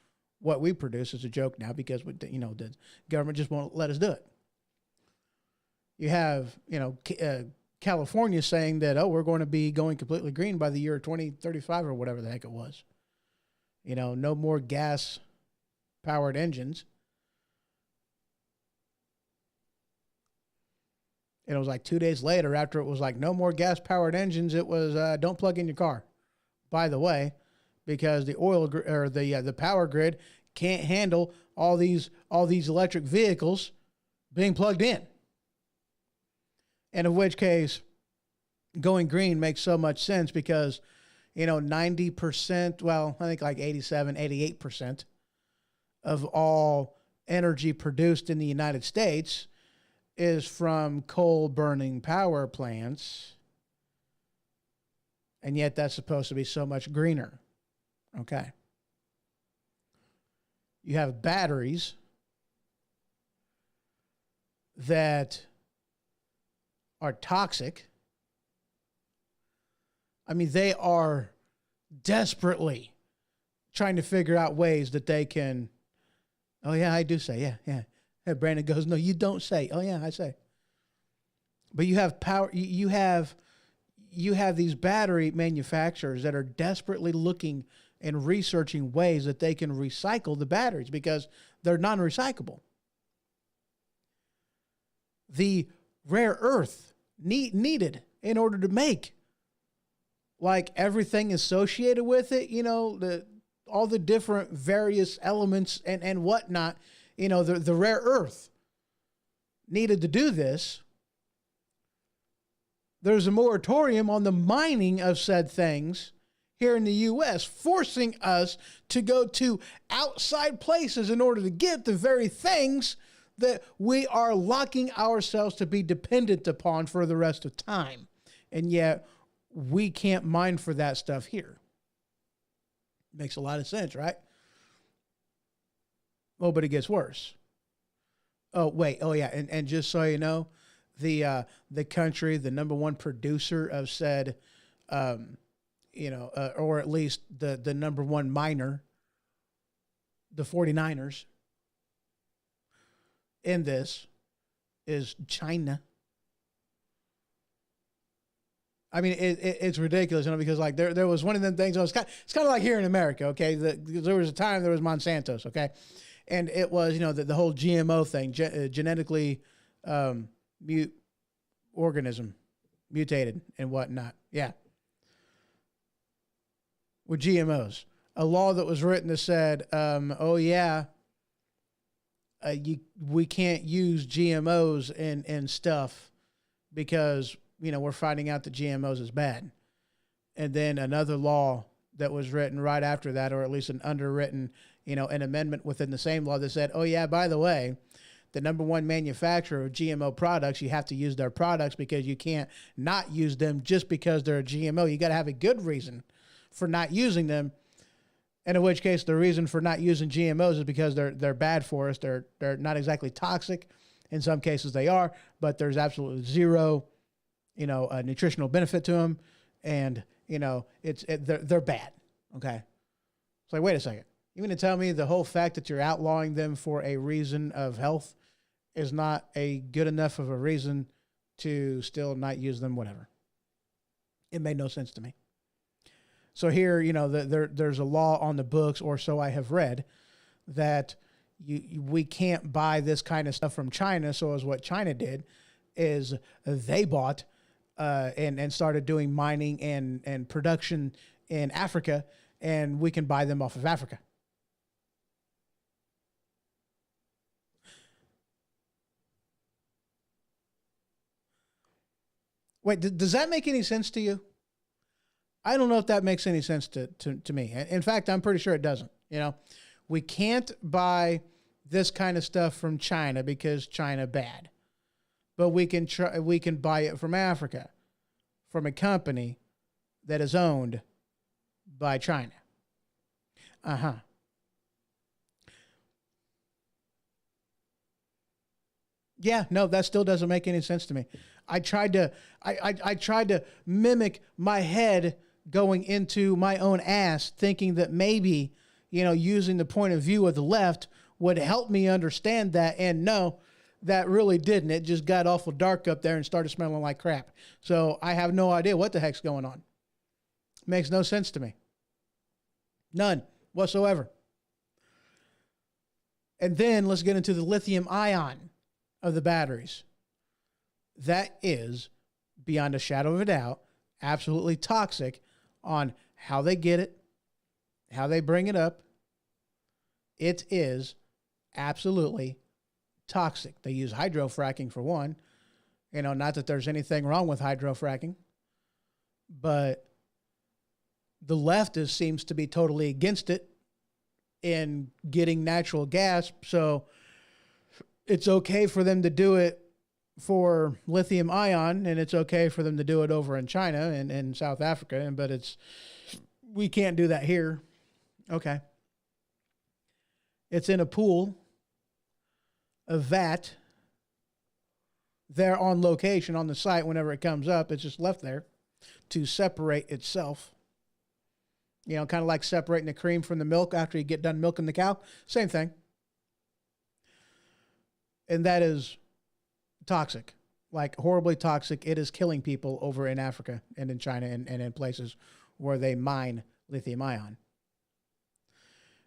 what we produce is a joke now because the government just won't let us do it. You have, California saying that, we're going to be going completely green by the year 2035 or whatever the heck it was. No more gas-powered engines. And it was like 2 days later, after it was like no more gas-powered engines, it was don't plug in your car. By the way, because the the power grid can't handle all these electric vehicles being plugged in. And in which case, going green makes so much sense because, 90%, well, I think like 87, 88% of all energy produced in the United States is from coal burning power plants. And yet that's supposed to be so much greener. Okay. You have batteries that are toxic. They are desperately trying to figure out ways that they can. Oh yeah, I do say, yeah. And Brandon goes, no, you don't say. Oh yeah, I say. But you have power. You have these battery manufacturers that are desperately looking and researching ways that they can recycle the batteries because they're non-recyclable. The rare earth needed in order to make like everything associated with it, all the different various elements and whatnot, the rare earth needed to do this. There's a moratorium on the mining of said things here in the U.S., forcing us to go to outside places in order to get the very things that we are locking ourselves to be dependent upon for the rest of time. And yet we can't mine for that stuff here. Makes a lot of sense, right? Oh, but it gets worse. Oh, wait. Oh, yeah. And just so you know, the country, the number one producer of said, or at least the number one miner, the 49ers in this is China. It's ridiculous, because like there was one of them things. It's kind of like here in America, okay? There was a time there was Monsanto's, okay, and it was the whole GMO thing, genetically organism, mutated and whatnot. Yeah, with GMOs. A law that was written that said, oh yeah, we can't use GMOs in stuff because, you know, we're finding out that GMOs is bad. And then another law that was written right after that, or at least an underwritten, you know, an amendment within the same law that said, oh yeah, by the way, the number one manufacturer of GMO products, you have to use their products because you can't not use them just because they're a GMO. You got to have a good reason for not using them. And in which case, the reason for not using GMOs is because they're bad for us. They're not exactly toxic. In some cases they are, but there's absolutely zero, you know, nutritional benefit to them. And, you know, they're bad. Okay. It's like, wait a second. You mean to tell me the whole fact that you're outlawing them for a reason of health is not a good enough of a reason to still not use them, whatever? It made no sense to me. So here, you know, there's a law on the books, or so I have read, that we can't buy this kind of stuff from China. So as what China did is they bought and started doing mining and production in Africa, and we can buy them off of Africa. Wait, does that make any sense to you? I don't know if that makes any sense to me. In fact, I'm pretty sure it doesn't. You know, we can't buy this kind of stuff from China because China bad, but we can buy it from Africa, from a company that is owned by China. Yeah, no, that still doesn't make any sense to me. I tried to mimic my head going into my own ass, thinking that maybe, you know, using the point of view of the left would help me understand that. And no, that really didn't. It just got awful dark up there and started smelling like crap. So I have no idea what the heck's going on. Makes no sense to me. None whatsoever. And then let's get into the lithium ion of the batteries. That is, beyond a shadow of a doubt, absolutely toxic on how they get it, how they bring it up. It is absolutely toxic. They use hydrofracking for one. You know, not that there's anything wrong with hydrofracking, but the left seems to be totally against it in getting natural gas. So it's okay for them to do it for lithium ion, and it's okay for them to do it over in China and in South Africa, but we can't do that here. Okay. It's in a pool, a vat, there on location on the site. Whenever it comes up, it's just left there to separate itself. You know, kind of like separating the cream from the milk after you get done milking the cow. Same thing. And that is toxic, like horribly toxic. It is killing people over in Africa and in China and in places where they mine lithium ion.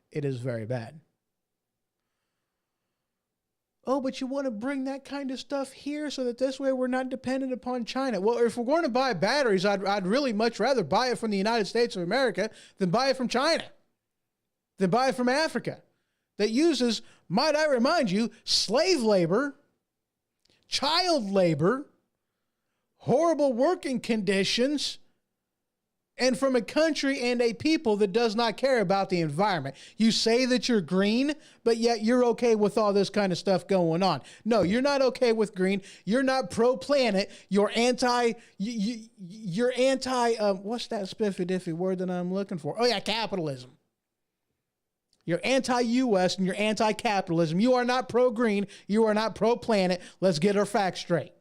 It is very bad. Oh, but you want to bring that kind of stuff here so that this way we're not dependent upon China. Well, if we're going to buy batteries, I'd really much rather buy it from the United States of America than buy it from China, than buy it from Africa, that uses, might I remind you, slave labor, child labor, horrible working conditions, and from a country and a people that does not care about the environment. You say that you're green, but yet you're okay with all this kind of stuff going on. No, you're not okay with green. You're not pro-planet. You're anti, what's that spiffy diffy word that I'm looking for? Oh yeah, capitalism. You're anti-U.S. and you're anti-capitalism. You are not pro-green. You are not pro-planet. Let's get our facts straight.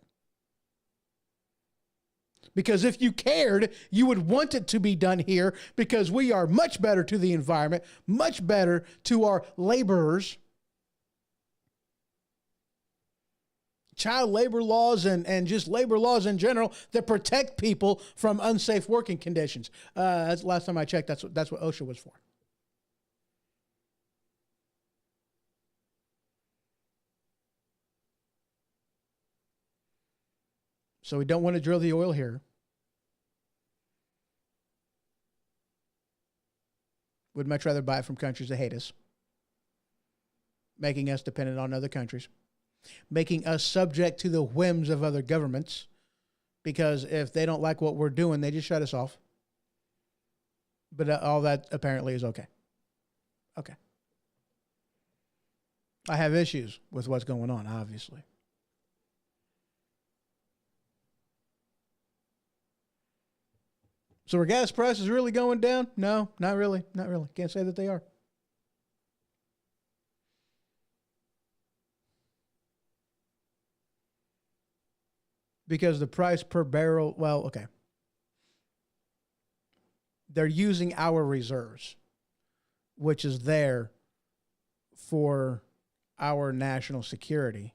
Because if you cared, you would want it to be done here, because we are much better to the environment, much better to our laborers. Child labor laws and just labor laws in general that protect people from unsafe working conditions. That's the last time I checked. That's what OSHA was for. So we don't want to drill the oil here. Would much rather buy it from countries that hate us, making us dependent on other countries, making us subject to the whims of other governments, because if they don't like what we're doing, they just shut us off. But all that apparently is okay. Okay. I have issues with what's going on, obviously. So are gas prices really going down? No, not really. Not really. Can't say that they are. Because the price per barrel, well, okay. They're using our reserves, which is there for our national security,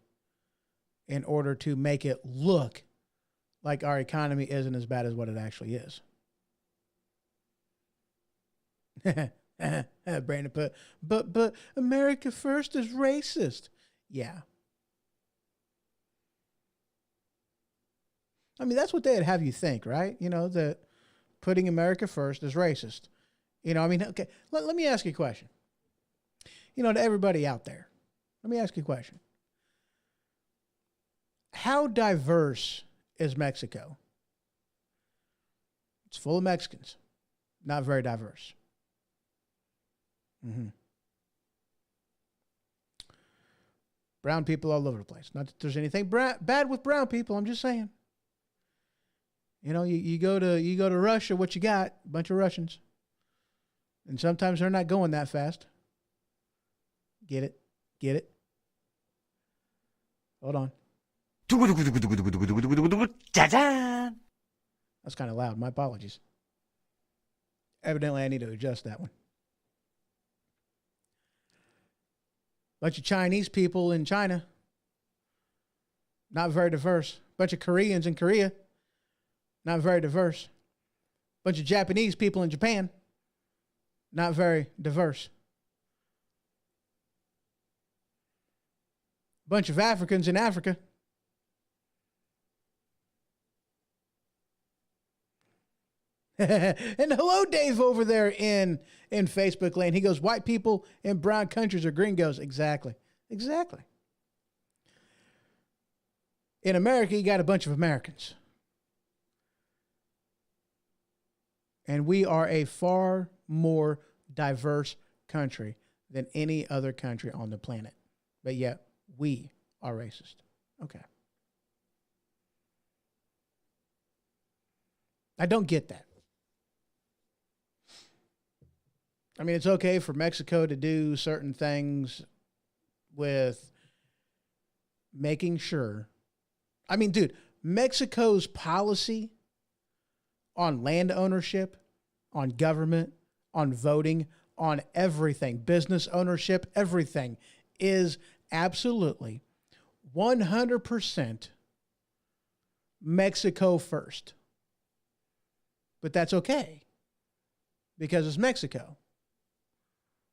in order to make it look like our economy isn't as bad as what it actually is. Brandon put, but America First is racist. Yeah. I mean, that's what they'd have you think, right? You know, that putting America first is racist. You know, I mean, okay, let me ask you a question. You know, to everybody out there, let me ask you a question. How diverse is Mexico? It's full of Mexicans. Not very diverse. Mm-hmm. Brown people all over the place. Not that there's anything bad with brown people. I'm just saying. You know, you go to Russia, what you got? A bunch of Russians. And sometimes they're not going that fast. Get it? Get it? Hold on. That's kind of loud. My apologies. Evidently, I need to adjust that one. Bunch of Chinese people in China. Not very diverse. Bunch of Koreans in Korea. Not very diverse. Bunch of Japanese people in Japan. Not very diverse. Bunch of Africans in Africa. And hello, Dave, over there in Facebook land. He goes, white people in brown countries are gringos. Exactly. Exactly. In America, you got a bunch of Americans. And we are a far more diverse country than any other country on the planet. But yet, we are racist. Okay. I don't get that. I mean, it's okay for Mexico to do certain things with making sure. I mean, dude, Mexico's policy on land ownership, on government, on voting, on everything, business ownership, everything is absolutely 100% Mexico first. But that's okay because it's Mexico.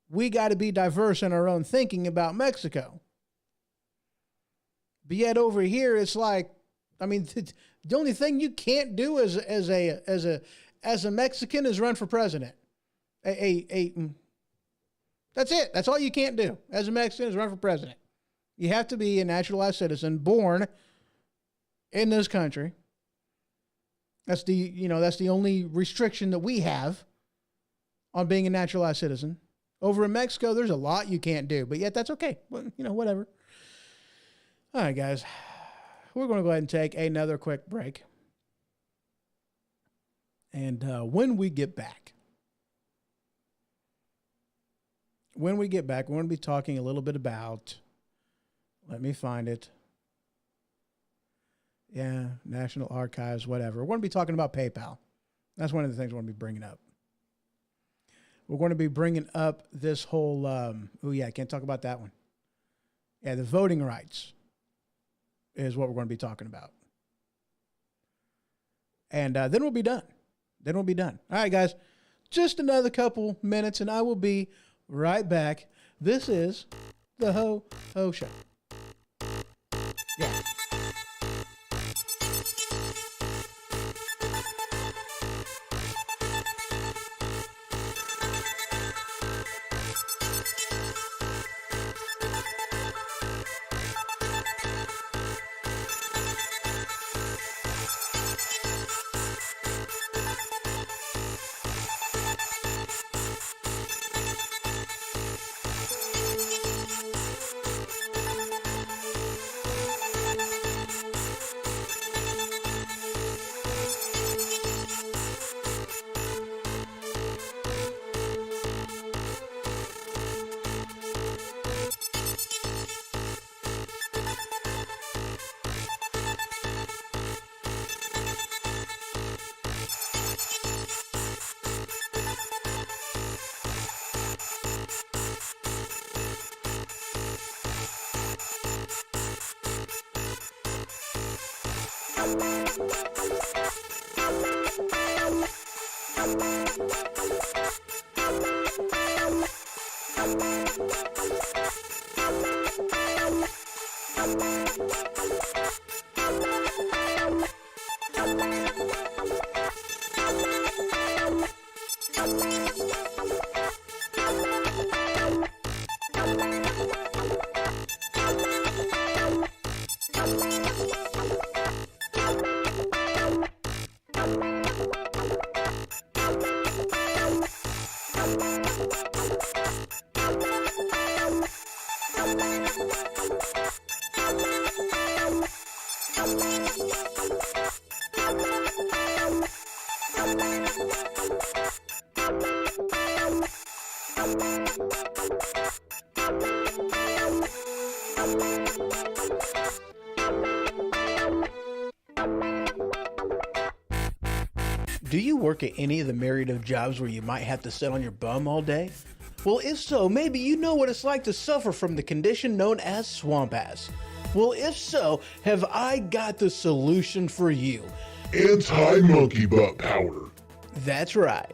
We got to be diverse in our own thinking about Mexico. But yet over here, it's like, I mean, the only thing you can't do as a Mexican is run for president. That's it. That's all you can't do as a Mexican is run for president. You have to be a naturalized citizen born in this country. That's the only restriction that we have on being a naturalized citizen. Over in Mexico, there's a lot you can't do, but yet that's okay. Well, whatever. All right, guys. We're going to go ahead and take another quick break. And when we get back, we're going to be talking a little bit about, let me find it. Yeah, National Archives, whatever. We're going to be talking about PayPal. That's one of the things we're going to be bringing up. We're going to be bringing up this whole, I can't talk about that one. Yeah, the voting rights is what we're going to be talking about. And then we'll be done. All right, guys, just another couple minutes and I will be right back. This is the Ho Ho Show. Yeah. Do you work at any of the myriad of jobs where you might have to sit on your bum all day? Well, if so, maybe you know what it's like to suffer from the condition known as swamp ass. Well, if so, have I got the solution for you? Anti-monkey butt powder. That's right.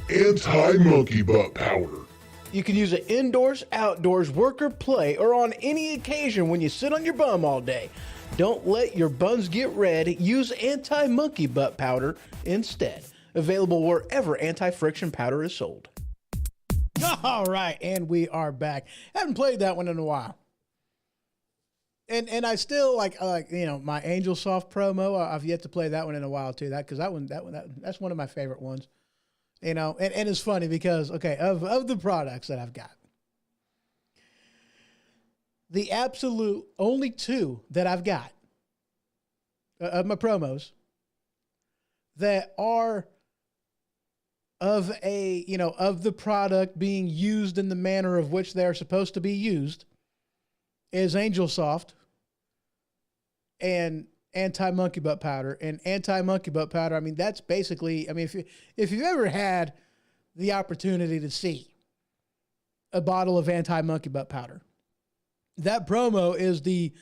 Anti-monkey butt powder. You can use it indoors, outdoors, work or play, or on any occasion when you sit on your bum all day. Don't let your buns get red. Use anti-monkey butt powder instead. Available wherever anti-friction powder is sold. All right, and we are back. Haven't played that one in a while. And I still like my Angel Soft promo. I've yet to play that one in a while too. That's one of my favorite ones. And it's funny because of the products that I've got, the absolute only two that I've got of my promos that are of the product being used in the manner of which they are supposed to be used is Angel Soft and anti-monkey butt powder. And anti-monkey butt powder, I mean, that's basically, if you've ever had the opportunity to see a bottle of anti-monkey butt powder, that promo is the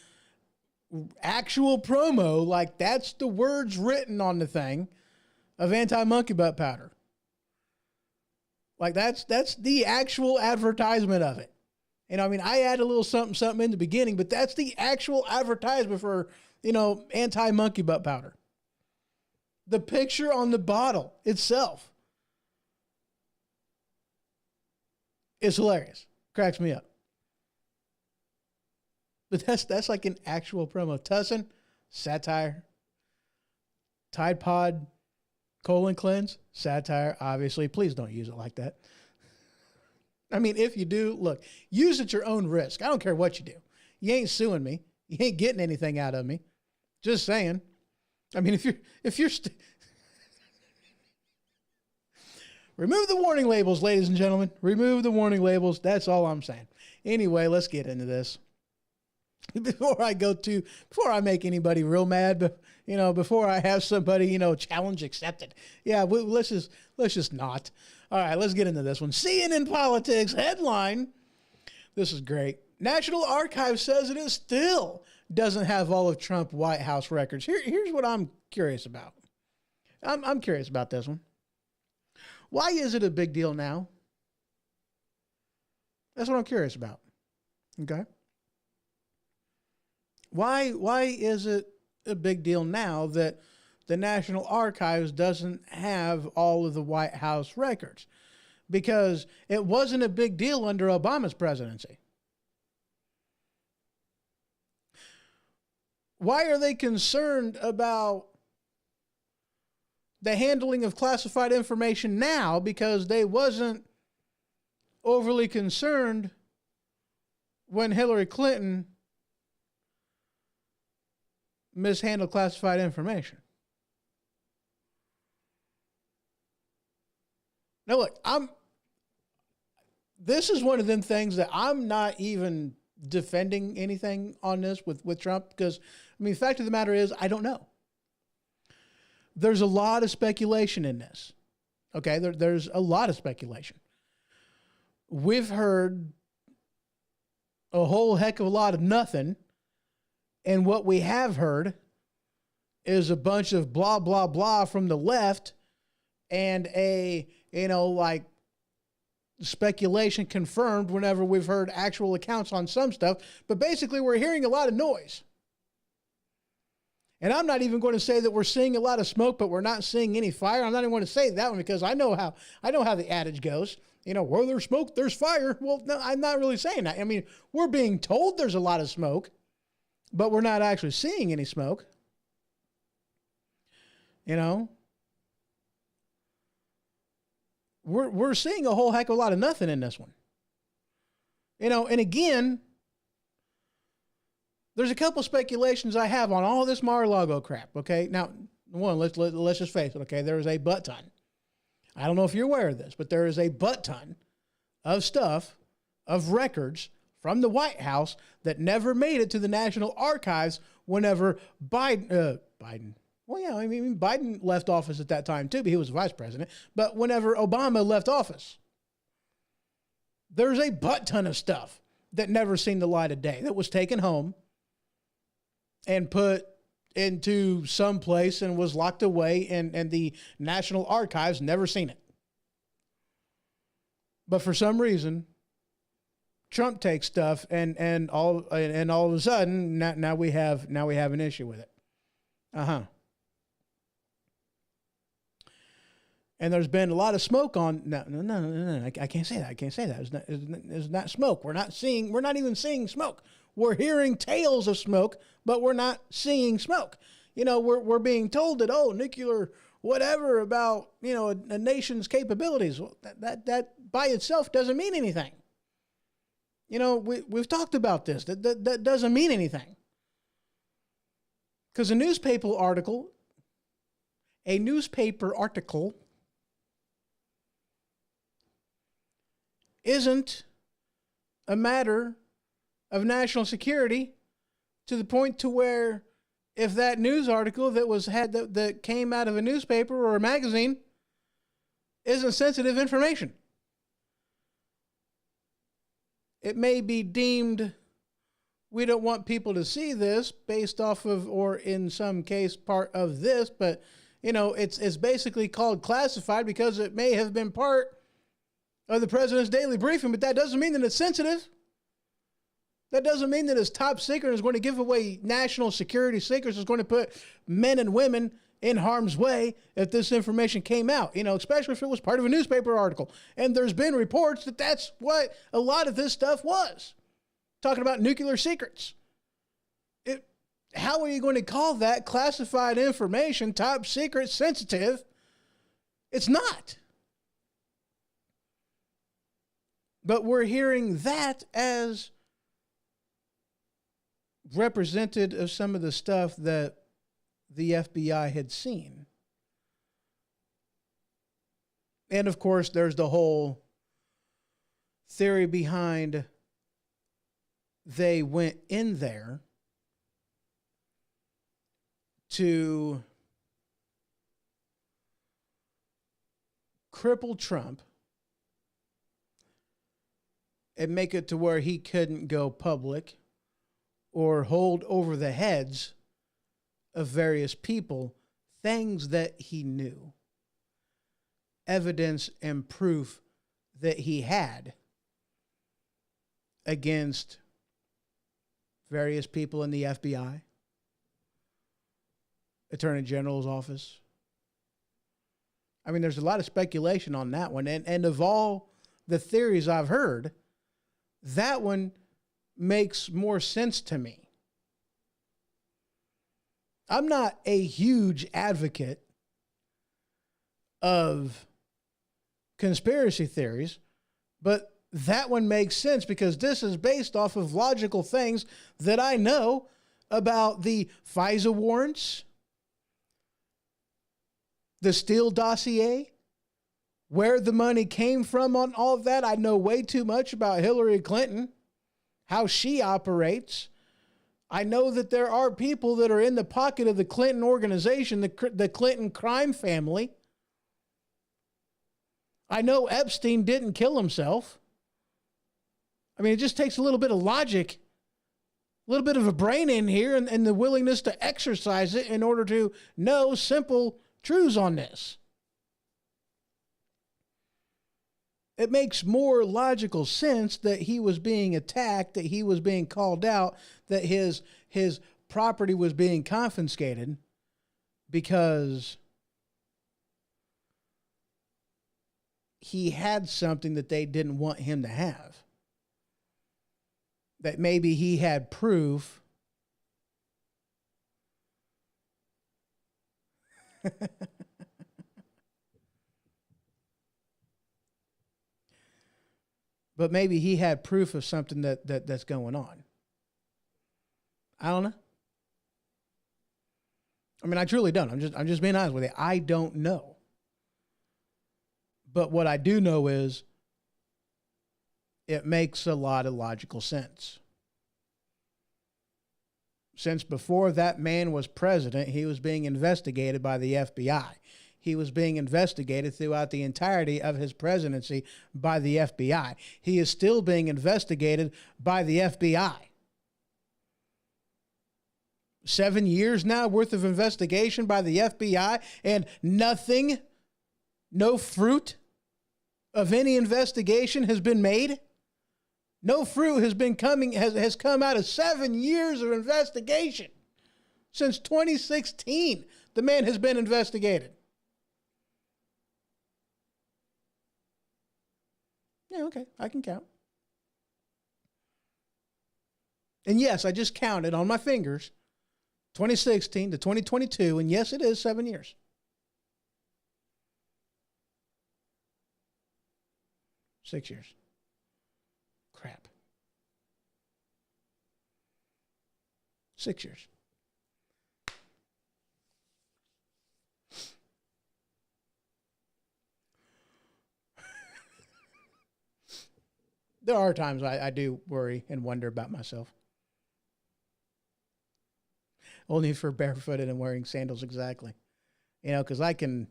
actual promo, like that's the words written on the thing of anti-monkey butt powder. Like that's the actual advertisement of it. And I add a little something in the beginning, but that's the actual advertisement for, anti-monkey butt powder. The picture on the bottle itself is hilarious. Cracks me up. But that's like an actual promo. Tussin, satire. Tide Pod, colon cleanse, satire, obviously. Please don't use it like that. If you do, look, use at your own risk. I don't care what you do. You ain't suing me. You ain't getting anything out of me. Just saying. If you're remove the warning labels, ladies and gentlemen. Remove the warning labels. That's all I'm saying. Anyway, let's get into this. Before I make anybody real mad, but before I have somebody, challenge accepted. Yeah, let's just not. All right, let's get into this one. CNN Politics headline. This is great. National Archives says it still doesn't have all of Trump White House records. Here's what I'm curious about. I'm curious about this one. Why is it a big deal now? That's what I'm curious about. Okay. Why is it a big deal now that the National Archives doesn't have all of the White House records? Because it wasn't a big deal under Obama's presidency. Why are they concerned about the handling of classified information now? Because they wasn't overly concerned when Hillary Clinton mishandled classified information. Now look, this is one of them things that I'm not even defending anything on this with Trump, because the fact of the matter is I don't know. There's a lot of speculation in this. Okay, there's a lot of speculation. We've heard a whole heck of a lot of nothing. And what we have heard is a bunch of blah, blah, blah from the left and like speculation confirmed whenever we've heard actual accounts on some stuff. But basically, we're hearing a lot of noise. And I'm not even going to say that we're seeing a lot of smoke, but we're not seeing any fire. I'm not even going to say that one because I know how the adage goes. Where there's smoke, there's fire. Well, no, I'm not really saying that. I mean, we're being told there's a lot of smoke, but we're not actually seeing any smoke. We're seeing a whole heck of a lot of nothing in this one. And again, there's a couple speculations I have on all this Mar-a-Lago crap, okay? Now, one, let's just face it, okay? There is a butt ton. I don't know if you're aware of this, but there is a butt ton of stuff, of records from the White House that never made it to the National Archives whenever Biden left office at that time too, but he was vice president. But whenever Obama left office, there's a butt ton of stuff that never seen the light of day that was taken home and put into some place and was locked away, and the National Archives never seen it. But for some reason, Trump takes stuff and all of a sudden now we have an issue with it. And there's been a lot of smoke on. No. I can't say that. It's not smoke. We're not even seeing smoke. We're hearing tales of smoke, but we're not seeing smoke. We're being told that, nuclear whatever about, a nation's capabilities. Well, that by itself doesn't mean anything. We've talked about this. That doesn't mean anything. Because a newspaper article isn't a matter of national security to the point to where if that news article that came out of a newspaper or a magazine isn't sensitive information. It may be deemed we don't want people to see this based off of, or in some case part of this, but it's basically called classified because it may have been part of the president's daily briefing, but that doesn't mean that it's sensitive. That doesn't mean that it's top secret and is going to give away national security secrets. It's going to put men and women in harm's way if this information came out, especially if it was part of a newspaper article. And there's been reports that that's what a lot of this stuff was. Talking about nuclear secrets. How are you going to call that classified information, top secret, sensitive? It's not. But we're hearing that as represented of some of the stuff that the FBI had seen. And of course, there's the whole theory behind they went in there to cripple Trump and make it to where he couldn't go public or hold over the heads of various people things that he knew, evidence and proof that he had against various people in the FBI, Attorney General's office. I mean, there's a lot of speculation on that one. And of all the theories I've heard, that one makes more sense to me. I'm not a huge advocate of conspiracy theories, but that one makes sense because this is based off of logical things that I know about the FISA warrants, the Steele dossier, where the money came from on all of that. I know way too much about Hillary Clinton, how she operates. I know that there are people that are in the pocket of the Clinton organization, the Clinton crime family. I know Epstein didn't kill himself. I mean, it just takes a little bit of logic little bit of a brain in here and the willingness to exercise it in order to know simple truths on this. It makes more logical sense that he was being attacked, that he was being called out, that his property was being confiscated because he had something that they didn't want him to have. That maybe he had proof but maybe he had proof of something that's going on. I don't know. I mean, I truly don't. I'm just being honest with you. I don't know. But what I do know is it makes a lot of logical sense. Since before that man was president, he was being investigated by the FBI. He was being investigated throughout the entirety of his presidency by the FBI. He is still being investigated by the FBI. 7 years now worth of investigation by the FBI and nothing, no fruit of any investigation has been made. No fruit has come out of 7 years of investigation. Since 2016, the man has been investigated. Yeah, okay, I can count. And yes, I just counted on my fingers 2016 to 2022, and yes, it is 7 years. Six years. Crap. 6 years. There are times I do worry and wonder about myself. Only for barefooted and wearing sandals, exactly. You know, because I can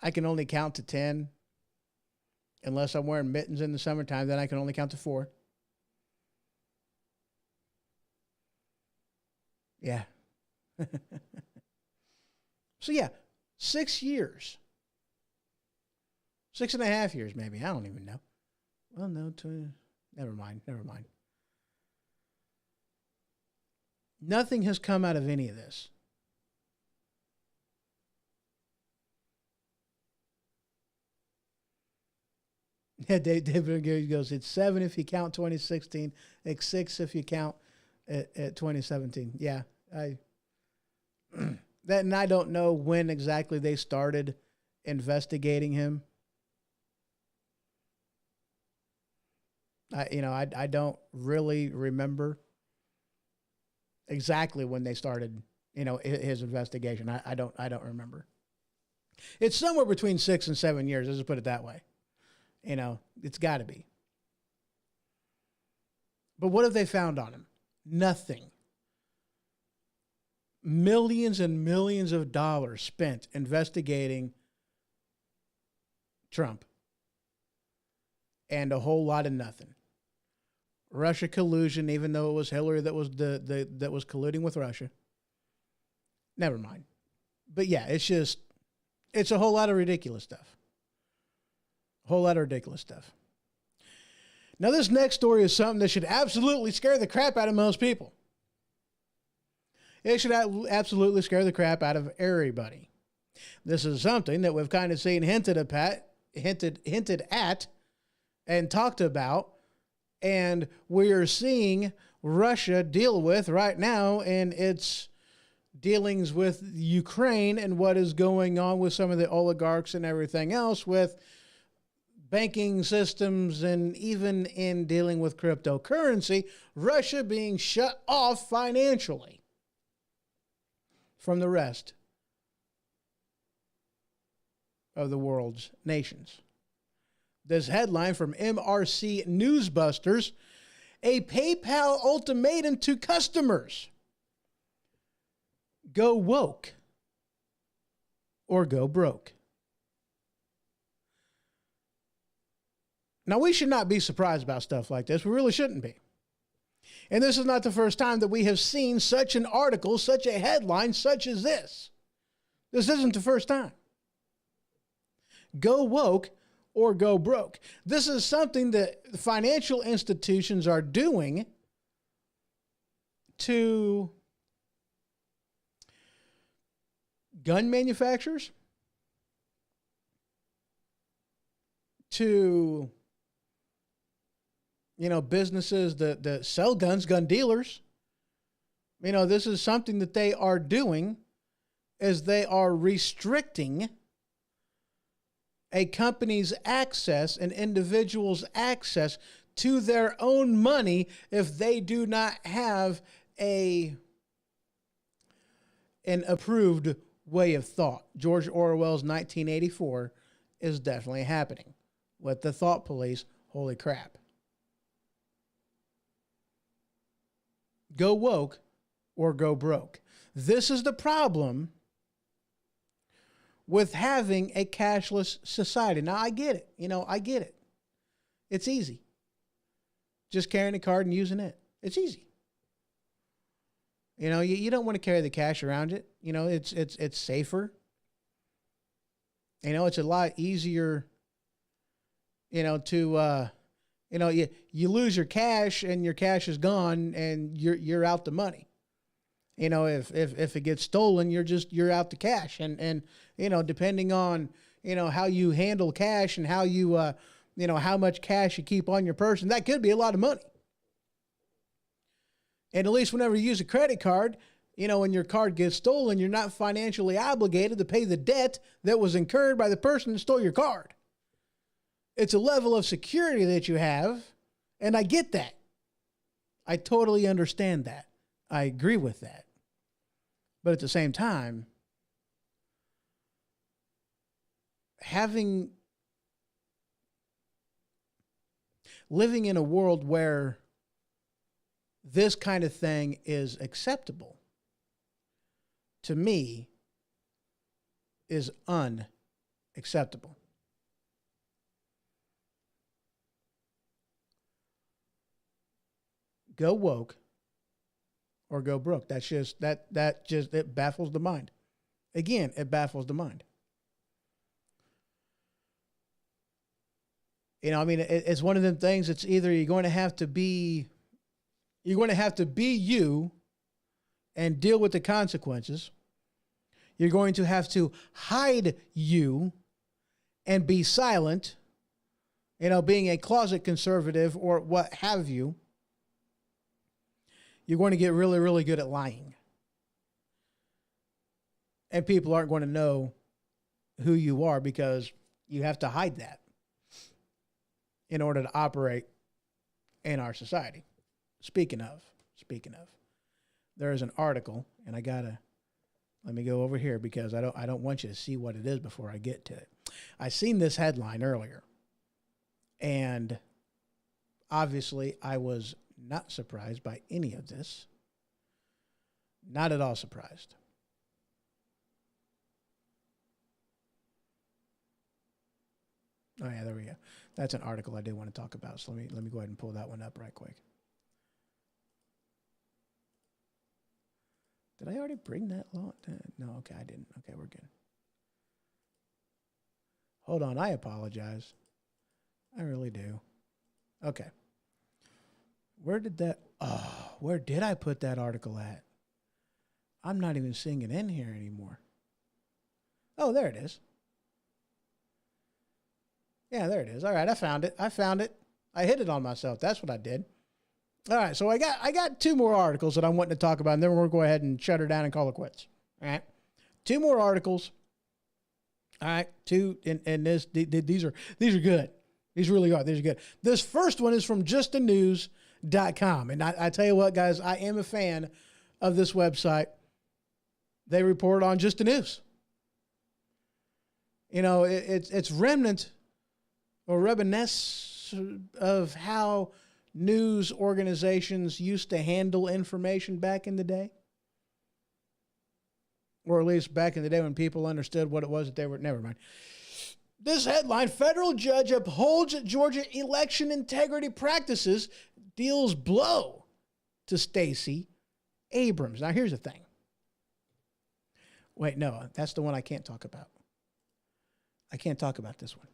only count to 10 unless I'm wearing mittens in the summertime. Then I can only count to 4. Yeah. So yeah, 6 years. 6.5 years, maybe. I don't even know. Well, no, never mind. Nothing has come out of any of this. Yeah, David goes, it's 7 if you count 2016, it's 6 if you count at 2017. Yeah, and I don't know when exactly they started investigating him. I don't really remember exactly when they started, his investigation. I don't remember. It's somewhere between 6 and 7 years. Let's just put it that way. It's got to be. But what have they found on him? Nothing. Millions and millions of dollars spent investigating Trump. And a whole lot of nothing. Russia collusion, even though it was Hillary that was that was colluding with Russia. Never mind. But yeah, it's a whole lot of ridiculous stuff. A whole lot of ridiculous stuff. Now, this next story is something that should absolutely scare the crap out of most people. It should absolutely scare the crap out of everybody. This is something that we've kind of seen hinted at and talked about, and we are seeing Russia deal with right now in its dealings with Ukraine and what is going on with some of the oligarchs and everything else with banking systems, and even in dealing with cryptocurrency, Russia being shut off financially from the rest of the world's nations. This headline from MRC Newsbusters: a PayPal ultimatum to customers. Go woke or go broke. Now, we should not be surprised about stuff like this. We really shouldn't be. And this is not the first time that we have seen such an article, such a headline, such as this. This isn't the first time. Go woke or go broke. This is something that financial institutions are doing to gun manufacturers, to businesses that sell guns, gun dealers. This is something that they are doing, is they are restricting a company's access, an individual's access to their own money if they do not have an approved way of thought. George Orwell's 1984 is definitely happening with the thought police. Holy crap. Go woke or go broke. This is the problem with having a cashless society. Now, I get it. I get it. It's easy. Just carrying a card and using it. It's easy. You don't want to carry the cash around it. It's safer. It's a lot easier, to, you lose your cash and your cash is gone and you're out the money. If it gets stolen, you're out the cash. And depending on, how you handle cash and how you, how much cash you keep on your person, that could be a lot of money. And at least whenever you use a credit card, when your card gets stolen, you're not financially obligated to pay the debt that was incurred by the person that stole your card. It's a level of security that you have, and I get that. I totally understand that. I agree with that. But at the same time, living in a world where this kind of thing is acceptable, to me, is unacceptable. Go woke or go broke. That's just, it baffles the mind. Again, it baffles the mind. It's one of them things. It's either you're going to have to be you and deal with the consequences. You're going to have to hide you and be silent, being a closet conservative or what have you. You're going to get really, really good at lying. And people aren't going to know who you are because you have to hide that in order to operate in our society. Speaking of, there is an article, and let me go over here because I don't want you to see what it is before I get to it. I seen this headline earlier, and obviously I was not surprised by any of this. Not at all surprised. Oh yeah, there we go. That's an article I did want to talk about. So let me go ahead and pull that one up right quick. Did I already bring that law? No, okay, I didn't. Okay, we're good. Hold on, I apologize. I really do. Okay. Where did I put that article at? I'm not even seeing it in here anymore. Oh, there it is. Yeah, there it is. All right, I found it. I hit it on myself. That's what I did. All right, so I got two more articles that I'm wanting to talk about, and then we're going to go ahead and shut her down and call it quits. All right, two more articles. All right, two, and these are good. These really are. These are good. This first one is from justthenews.com, and I tell you what, guys, I am a fan of this website. They report on Just the News. It's remnant or reminiscence of how news organizations used to handle information back in the day. Or at least back in the day when people understood what it was that they were. Never mind. This headline: federal judge upholds Georgia election integrity practices, deals blow to Stacey Abrams. Now, here's the thing. Wait, no, that's the one I can't talk about. I can't talk about this one.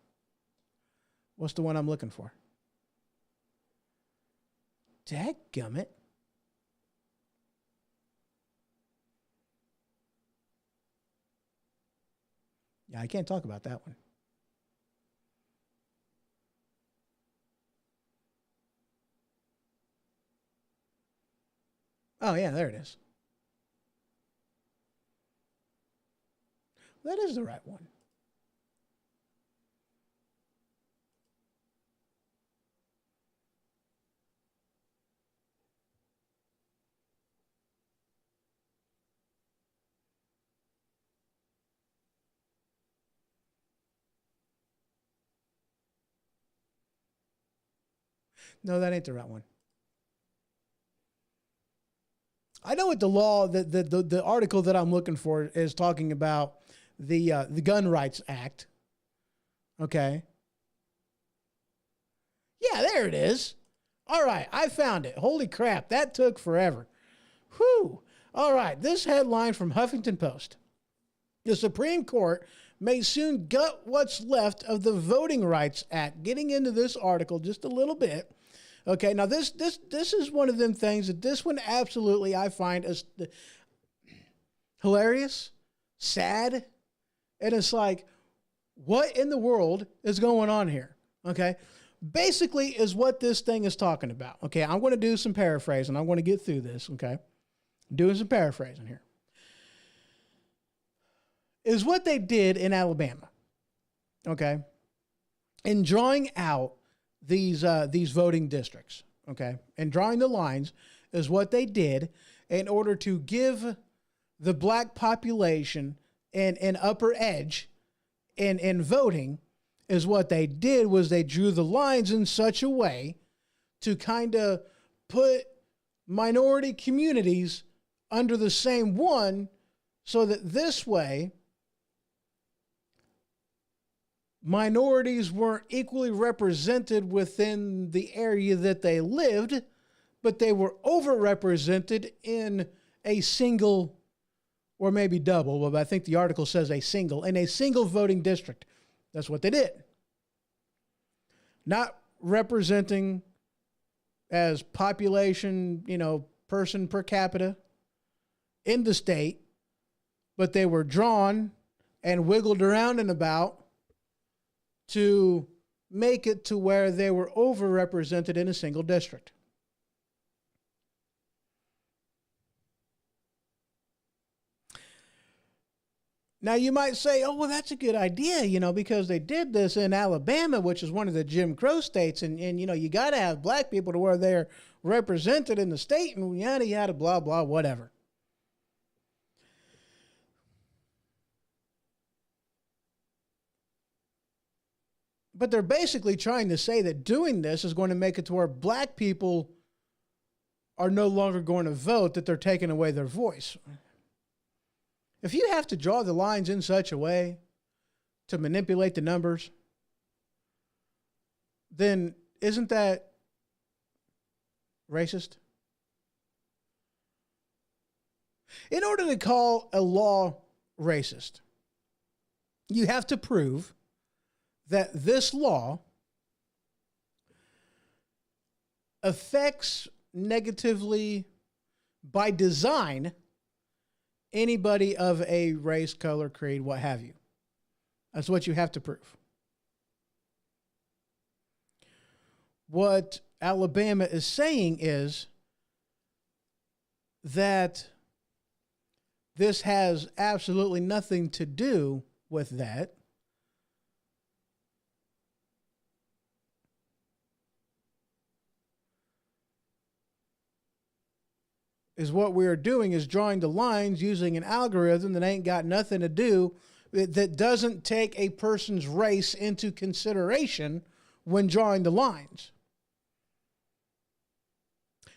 What's the one I'm looking for? Dadgummit. Yeah, I can't talk about that one. Oh, yeah, there it is. That is the right one. No, that ain't the right one. I know what the law, the article that I'm looking for is talking about the Gun Rights Act. Okay. Yeah, there it is. All right, I found it. Holy crap, that took forever. Whew. All right, this headline from Huffington Post. The Supreme Court may soon gut what's left of the Voting Rights Act. Getting into this article just a little bit. Okay, now this is one of them things that this one absolutely I find as hilarious, sad, and it's like, what in the world is going on here? Okay, basically is what this thing is talking about. Okay, I'm going to do some paraphrasing. I'm going to get through this. Okay, doing some paraphrasing here. Is what they did in Alabama. Okay, in drawing out these voting districts, okay, and drawing the lines is what they did in order to give the black population an upper edge in voting. Is what they did was they drew the lines in such a way to kind of put minority communities under the same one, so that this way minorities weren't equally represented within the area that they lived, but they were overrepresented in a single, or maybe double, but I think the article says in a single voting district. That's what they did. Not representing as population, person per capita in the state, but they were drawn and wiggled around and about to make it to where they were overrepresented in a single district. Now you might say, oh, well, that's a good idea, because they did this in Alabama, which is one of the Jim Crow states. And you got to have black people to where they're represented in the state and yada, yada, blah, blah, whatever. But they're basically trying to say that doing this is going to make it to where black people are no longer going to vote, that they're taking away their voice. If you have to draw the lines in such a way to manipulate the numbers, then isn't that racist? In order to call a law racist, you have to prove that this law affects negatively, by design, anybody of a race, color, creed, what have you. That's what you have to prove. What Alabama is saying is that this has absolutely nothing to do with that. Is what we are doing is drawing the lines using an algorithm that ain't got nothing to do, that doesn't take a person's race into consideration when drawing the lines.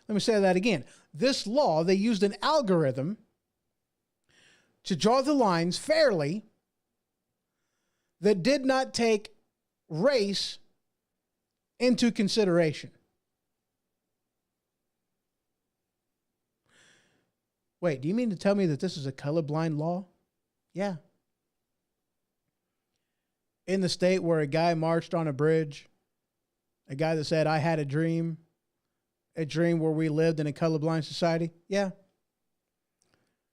Let me say that again. This law, they used an algorithm to draw the lines fairly that did not take race into consideration. Wait, do you mean to tell me that this is a colorblind law? Yeah. In the state where a guy marched on a bridge, a guy that said, I had a dream where we lived in a colorblind society. Yeah.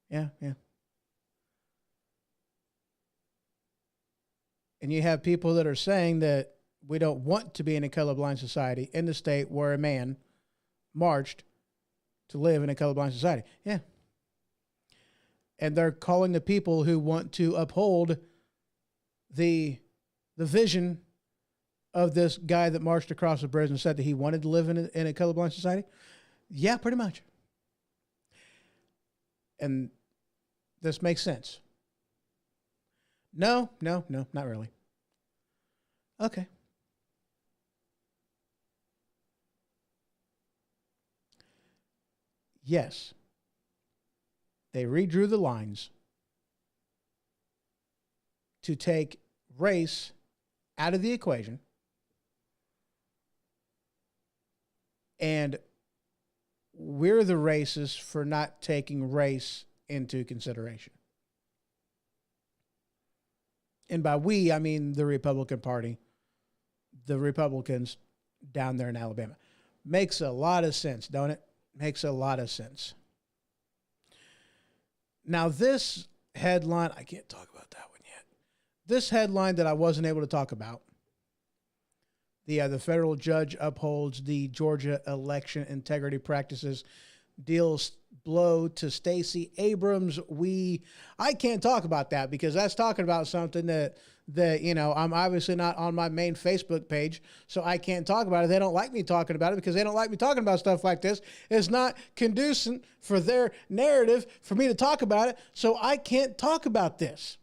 Yeah, yeah. And you have people that are saying that we don't want to be in a colorblind society in the state where a man marched to live in a colorblind society. Yeah. And they're calling the people who want to uphold the vision of this guy that marched across the bridge and said that he wanted to live in a colorblind society. Yeah, pretty much. And this makes sense. No, not really. Okay. Yes. They redrew the lines to take race out of the equation, and we're the racists for not taking race into consideration. And by we, I mean the Republican Party, the Republicans down there in Alabama. Makes a lot of sense, don't it? Makes a lot of sense. Now, this headline, I can't talk about that one yet. This headline that I wasn't able to talk about, the federal judge upholds the Georgia election integrity practices, deals blow to Stacey Abrams. I can't talk about that because that's talking about something that I'm obviously not on my main Facebook page, so I can't talk about it. They don't like me talking about it because they don't like me talking about stuff like this. It's not conducive for their narrative for me to talk about it, so I can't talk about this.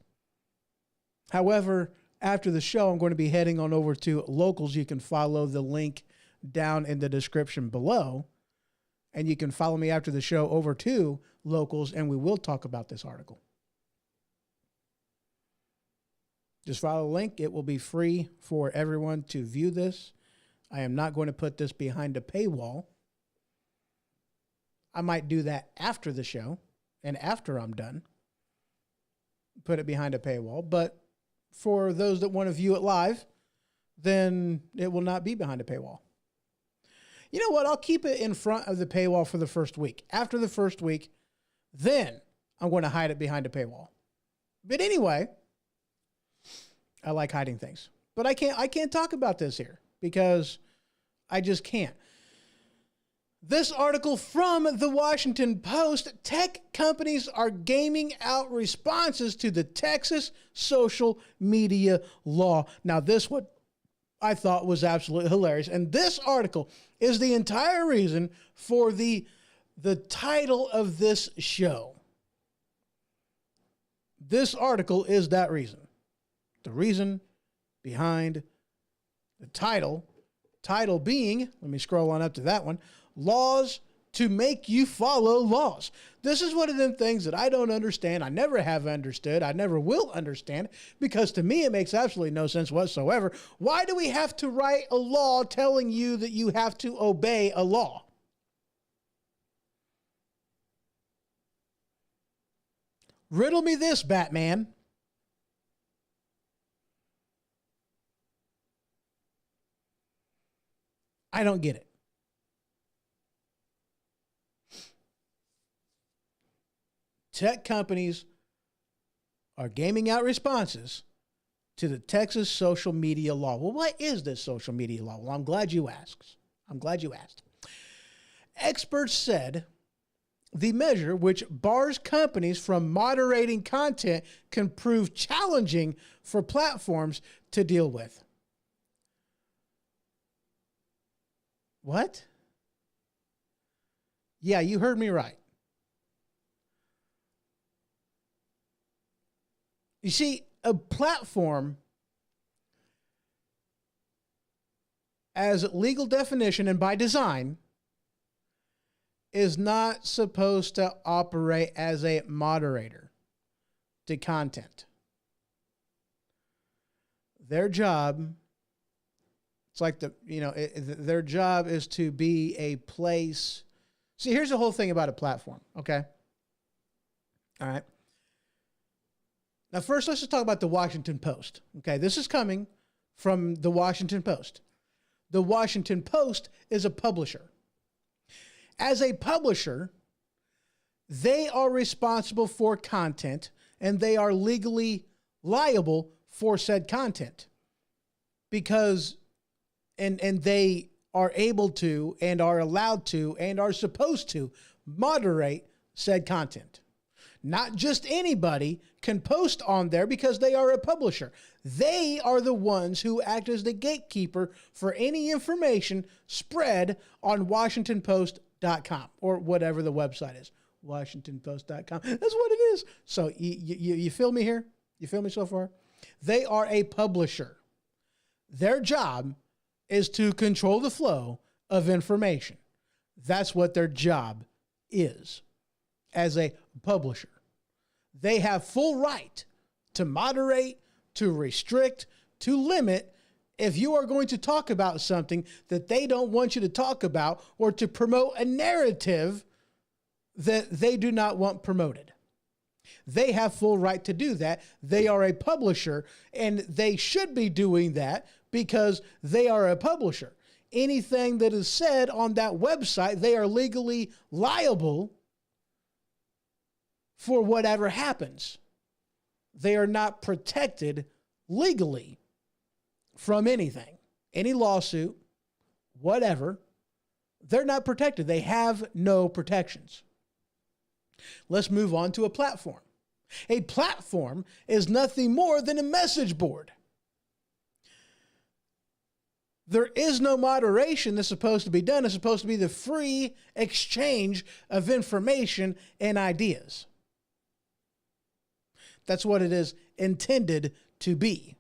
However, after the show, I'm going to be heading on over to Locals. You can follow the link down in the description below. And you can follow me after the show over to Locals, and we will talk about this article. Just follow the link. It will be free for everyone to view this. I am not going to put this behind a paywall. I might do that after the show and after I'm done. Put it behind a paywall. But for those that want to view it live, then it will not be behind a paywall. You know what? I'll keep it in front of the paywall for the first week. After the first week, then I'm going to hide it behind a paywall. But anyway, I like hiding things. But I can't talk about this here because I just can't. This article from the Washington Post, tech companies are gaming out responses to the Texas social media law. Now, this one I thought was absolutely hilarious. And this article is the entire reason for the title of this show. This article is that reason. The reason behind the title being, let me scroll on up to that one, laws to make you follow laws. This is one of them things that I don't understand. I never have understood. I never will understand because to me it makes absolutely no sense whatsoever. Why do we have to write a law telling you that you have to obey a law? Riddle me this, Batman. I don't get it. Tech companies are gaming out responses to the Texas social media law. Well, what is this social media law? Well, I'm glad you asked. Experts said the measure, which bars companies from moderating content, can prove challenging for platforms to deal with. What? Yeah, you heard me right. You see, a platform, as legal definition and by design, is not supposed to operate as a moderator to content. Their job, it's like their job is to be a place. See, here's the whole thing about a platform, okay? All right. Now, first, let's just talk about the Washington Post. Okay, this is coming from the Washington Post. The Washington Post is a publisher. As a publisher, they are responsible for content and they are legally liable for said content because, and they are able to and are allowed to and are supposed to moderate said content. Not just anybody can post on there because they are a publisher. They are the ones who act as the gatekeeper for any information spread on WashingtonPost.com or whatever the website is. WashingtonPost.com. That's what it is. So you feel me here? You feel me so far? They are a publisher. Their job is to control the flow of information. That's what their job is as a publisher. They have full right to moderate, to restrict, to limit if you are going to talk about something that they don't want you to talk about or to promote a narrative that they do not want promoted. They have full right to do that. They are a publisher and they should be doing that because they are a publisher. Anything that is said on that website, they are legally liable for whatever happens. They are not protected legally from anything, any lawsuit, whatever. They're not protected. They have no protections. Let's move on to a platform. A platform is nothing more than a message board. There is no moderation that's supposed to be done. It's supposed to be the free exchange of information and ideas. That's what it is intended to be.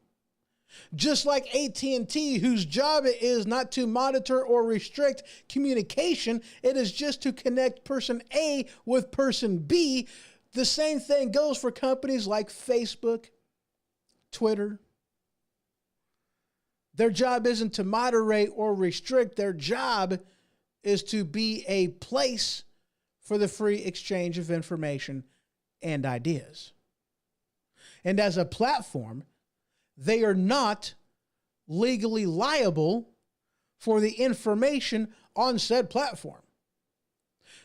Just like AT&T, whose job it is not to monitor or restrict communication, it is just to connect person A with person B. The same thing goes for companies like Facebook, Twitter. Their job isn't to moderate or restrict. Their job is to be a place for the free exchange of information and ideas. And as a platform, they are not legally liable for the information on said platform.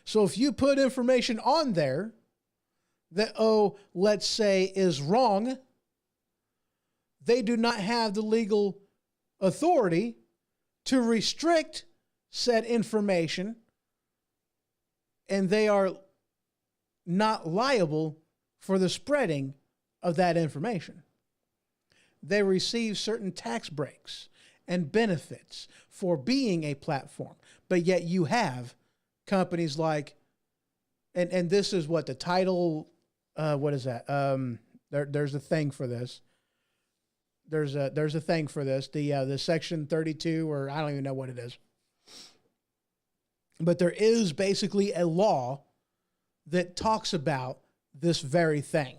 So if you put information on there that, let's say is wrong, they do not have the legal authority to restrict said information, and they are not liable for the spreading of that information. They receive certain tax breaks and benefits for being a platform, but yet you have companies like, and this is what the title, what is that? There's a thing for this. There's a thing for this. The Section 32, or I don't even know what it is. But there is basically a law that talks about this very thing.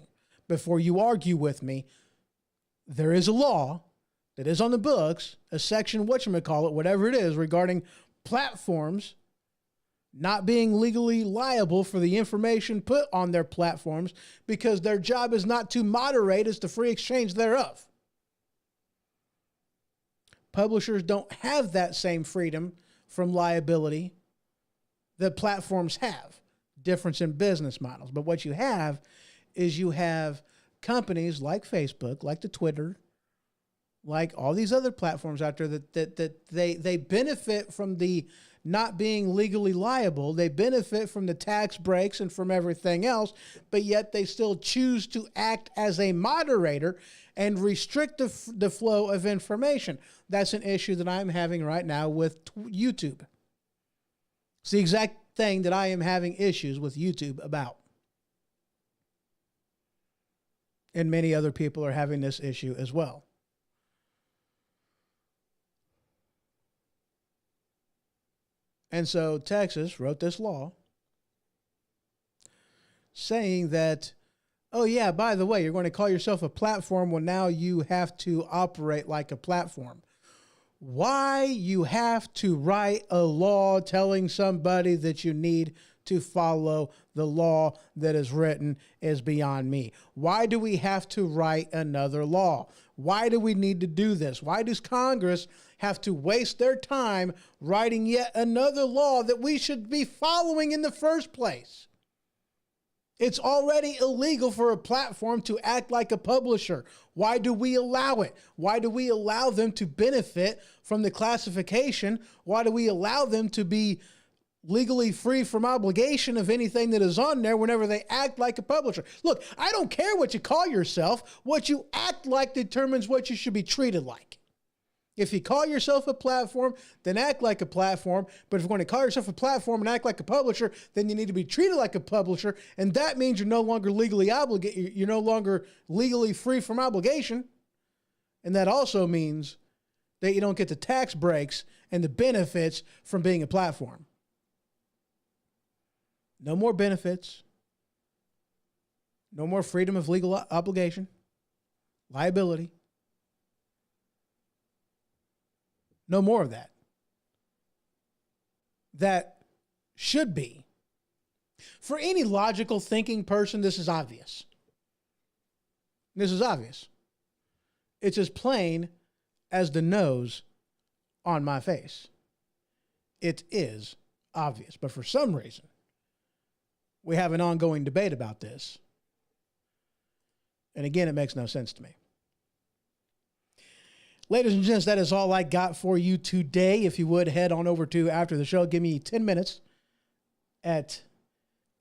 Before you argue with me, there is a law that is on the books, a section, whatever it is, regarding platforms not being legally liable for the information put on their platforms because their job is not to moderate, it's the free exchange thereof. Publishers don't have that same freedom from liability that platforms have. Difference in business models. But what you have is you have companies like Facebook, like the Twitter, like all these other platforms out there that they benefit from the not being legally liable. They benefit from the tax breaks and from everything else, but yet they still choose to act as a moderator and restrict the flow of information. That's an issue that I'm having right now with YouTube. It's the exact thing that I am having issues with YouTube about. And many other people are having this issue as well. And so Texas wrote this law saying that, oh yeah, by the way, you're going to call yourself a platform. Well, now you have to operate like a platform. Why you have to write a law telling somebody that you need to follow the law that is written is beyond me. Why do we have to write another law? Why do we need to do this? Why does Congress have to waste their time writing yet another law that we should be following in the first place? It's already illegal for a platform to act like a publisher. Why do we allow it? Why do we allow them to benefit from the classification? Why do we allow them to be legally free from obligation of anything that is on there whenever they act like a publisher? Look, I don't care what you call yourself. What you act like determines what you should be treated like. If you call yourself a platform, then act like a platform. But if you're going to call yourself a platform and act like a publisher, then you need to be treated like a publisher. And that means you're no longer legally obligated. You're no longer legally free from obligation. And that also means that you don't get the tax breaks and the benefits from being a platform. No more benefits. No more freedom of legal obligation, liability. No more of that. That should be. For any logical thinking person, this is obvious. This is obvious. It's as plain as the nose on my face. It is obvious. But for some reason, we have an ongoing debate about this. And again, it makes no sense to me. Ladies and gents, that is all I got for you today. If you would, head on over to after the show. Give me 10 minutes at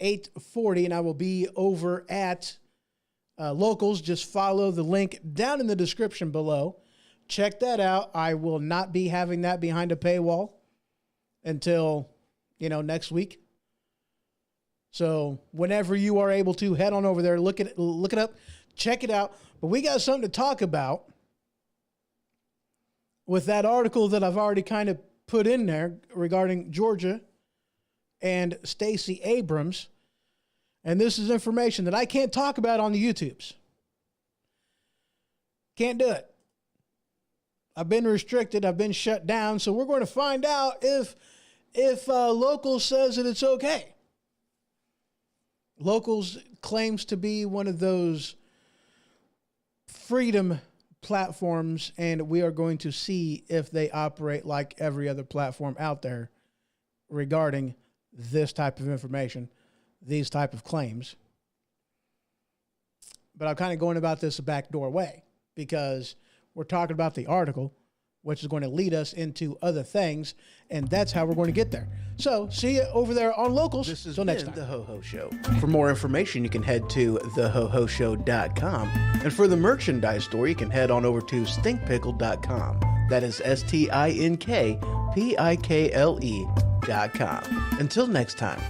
8:40, and I will be over at Locals. Just follow the link down in the description below. Check that out. I will not be having that behind a paywall until, next week. So whenever you are able to, head on over there, look it up, check it out. But we got something to talk about with that article that I've already kind of put in there regarding Georgia and Stacey Abrams. And this is information that I can't talk about on the YouTubes. Can't do it. I've been restricted. I've been shut down. So we're going to find out if Locals says that it's okay. Locals claims to be one of those freedom platforms, and we are going to see if they operate like every other platform out there regarding this type of information, these type of claims. But I'm kind of going about this a backdoor way because we're talking about the article, which is going to lead us into other things, and that's how we're going to get there. So, see you over there on Locals. This is next time. The Ho Ho Show. For more information, you can head to thehohoshow.com, and for the merchandise store, you can head on over to stinkpickle.com. That is stinkpickle.com. Until next time.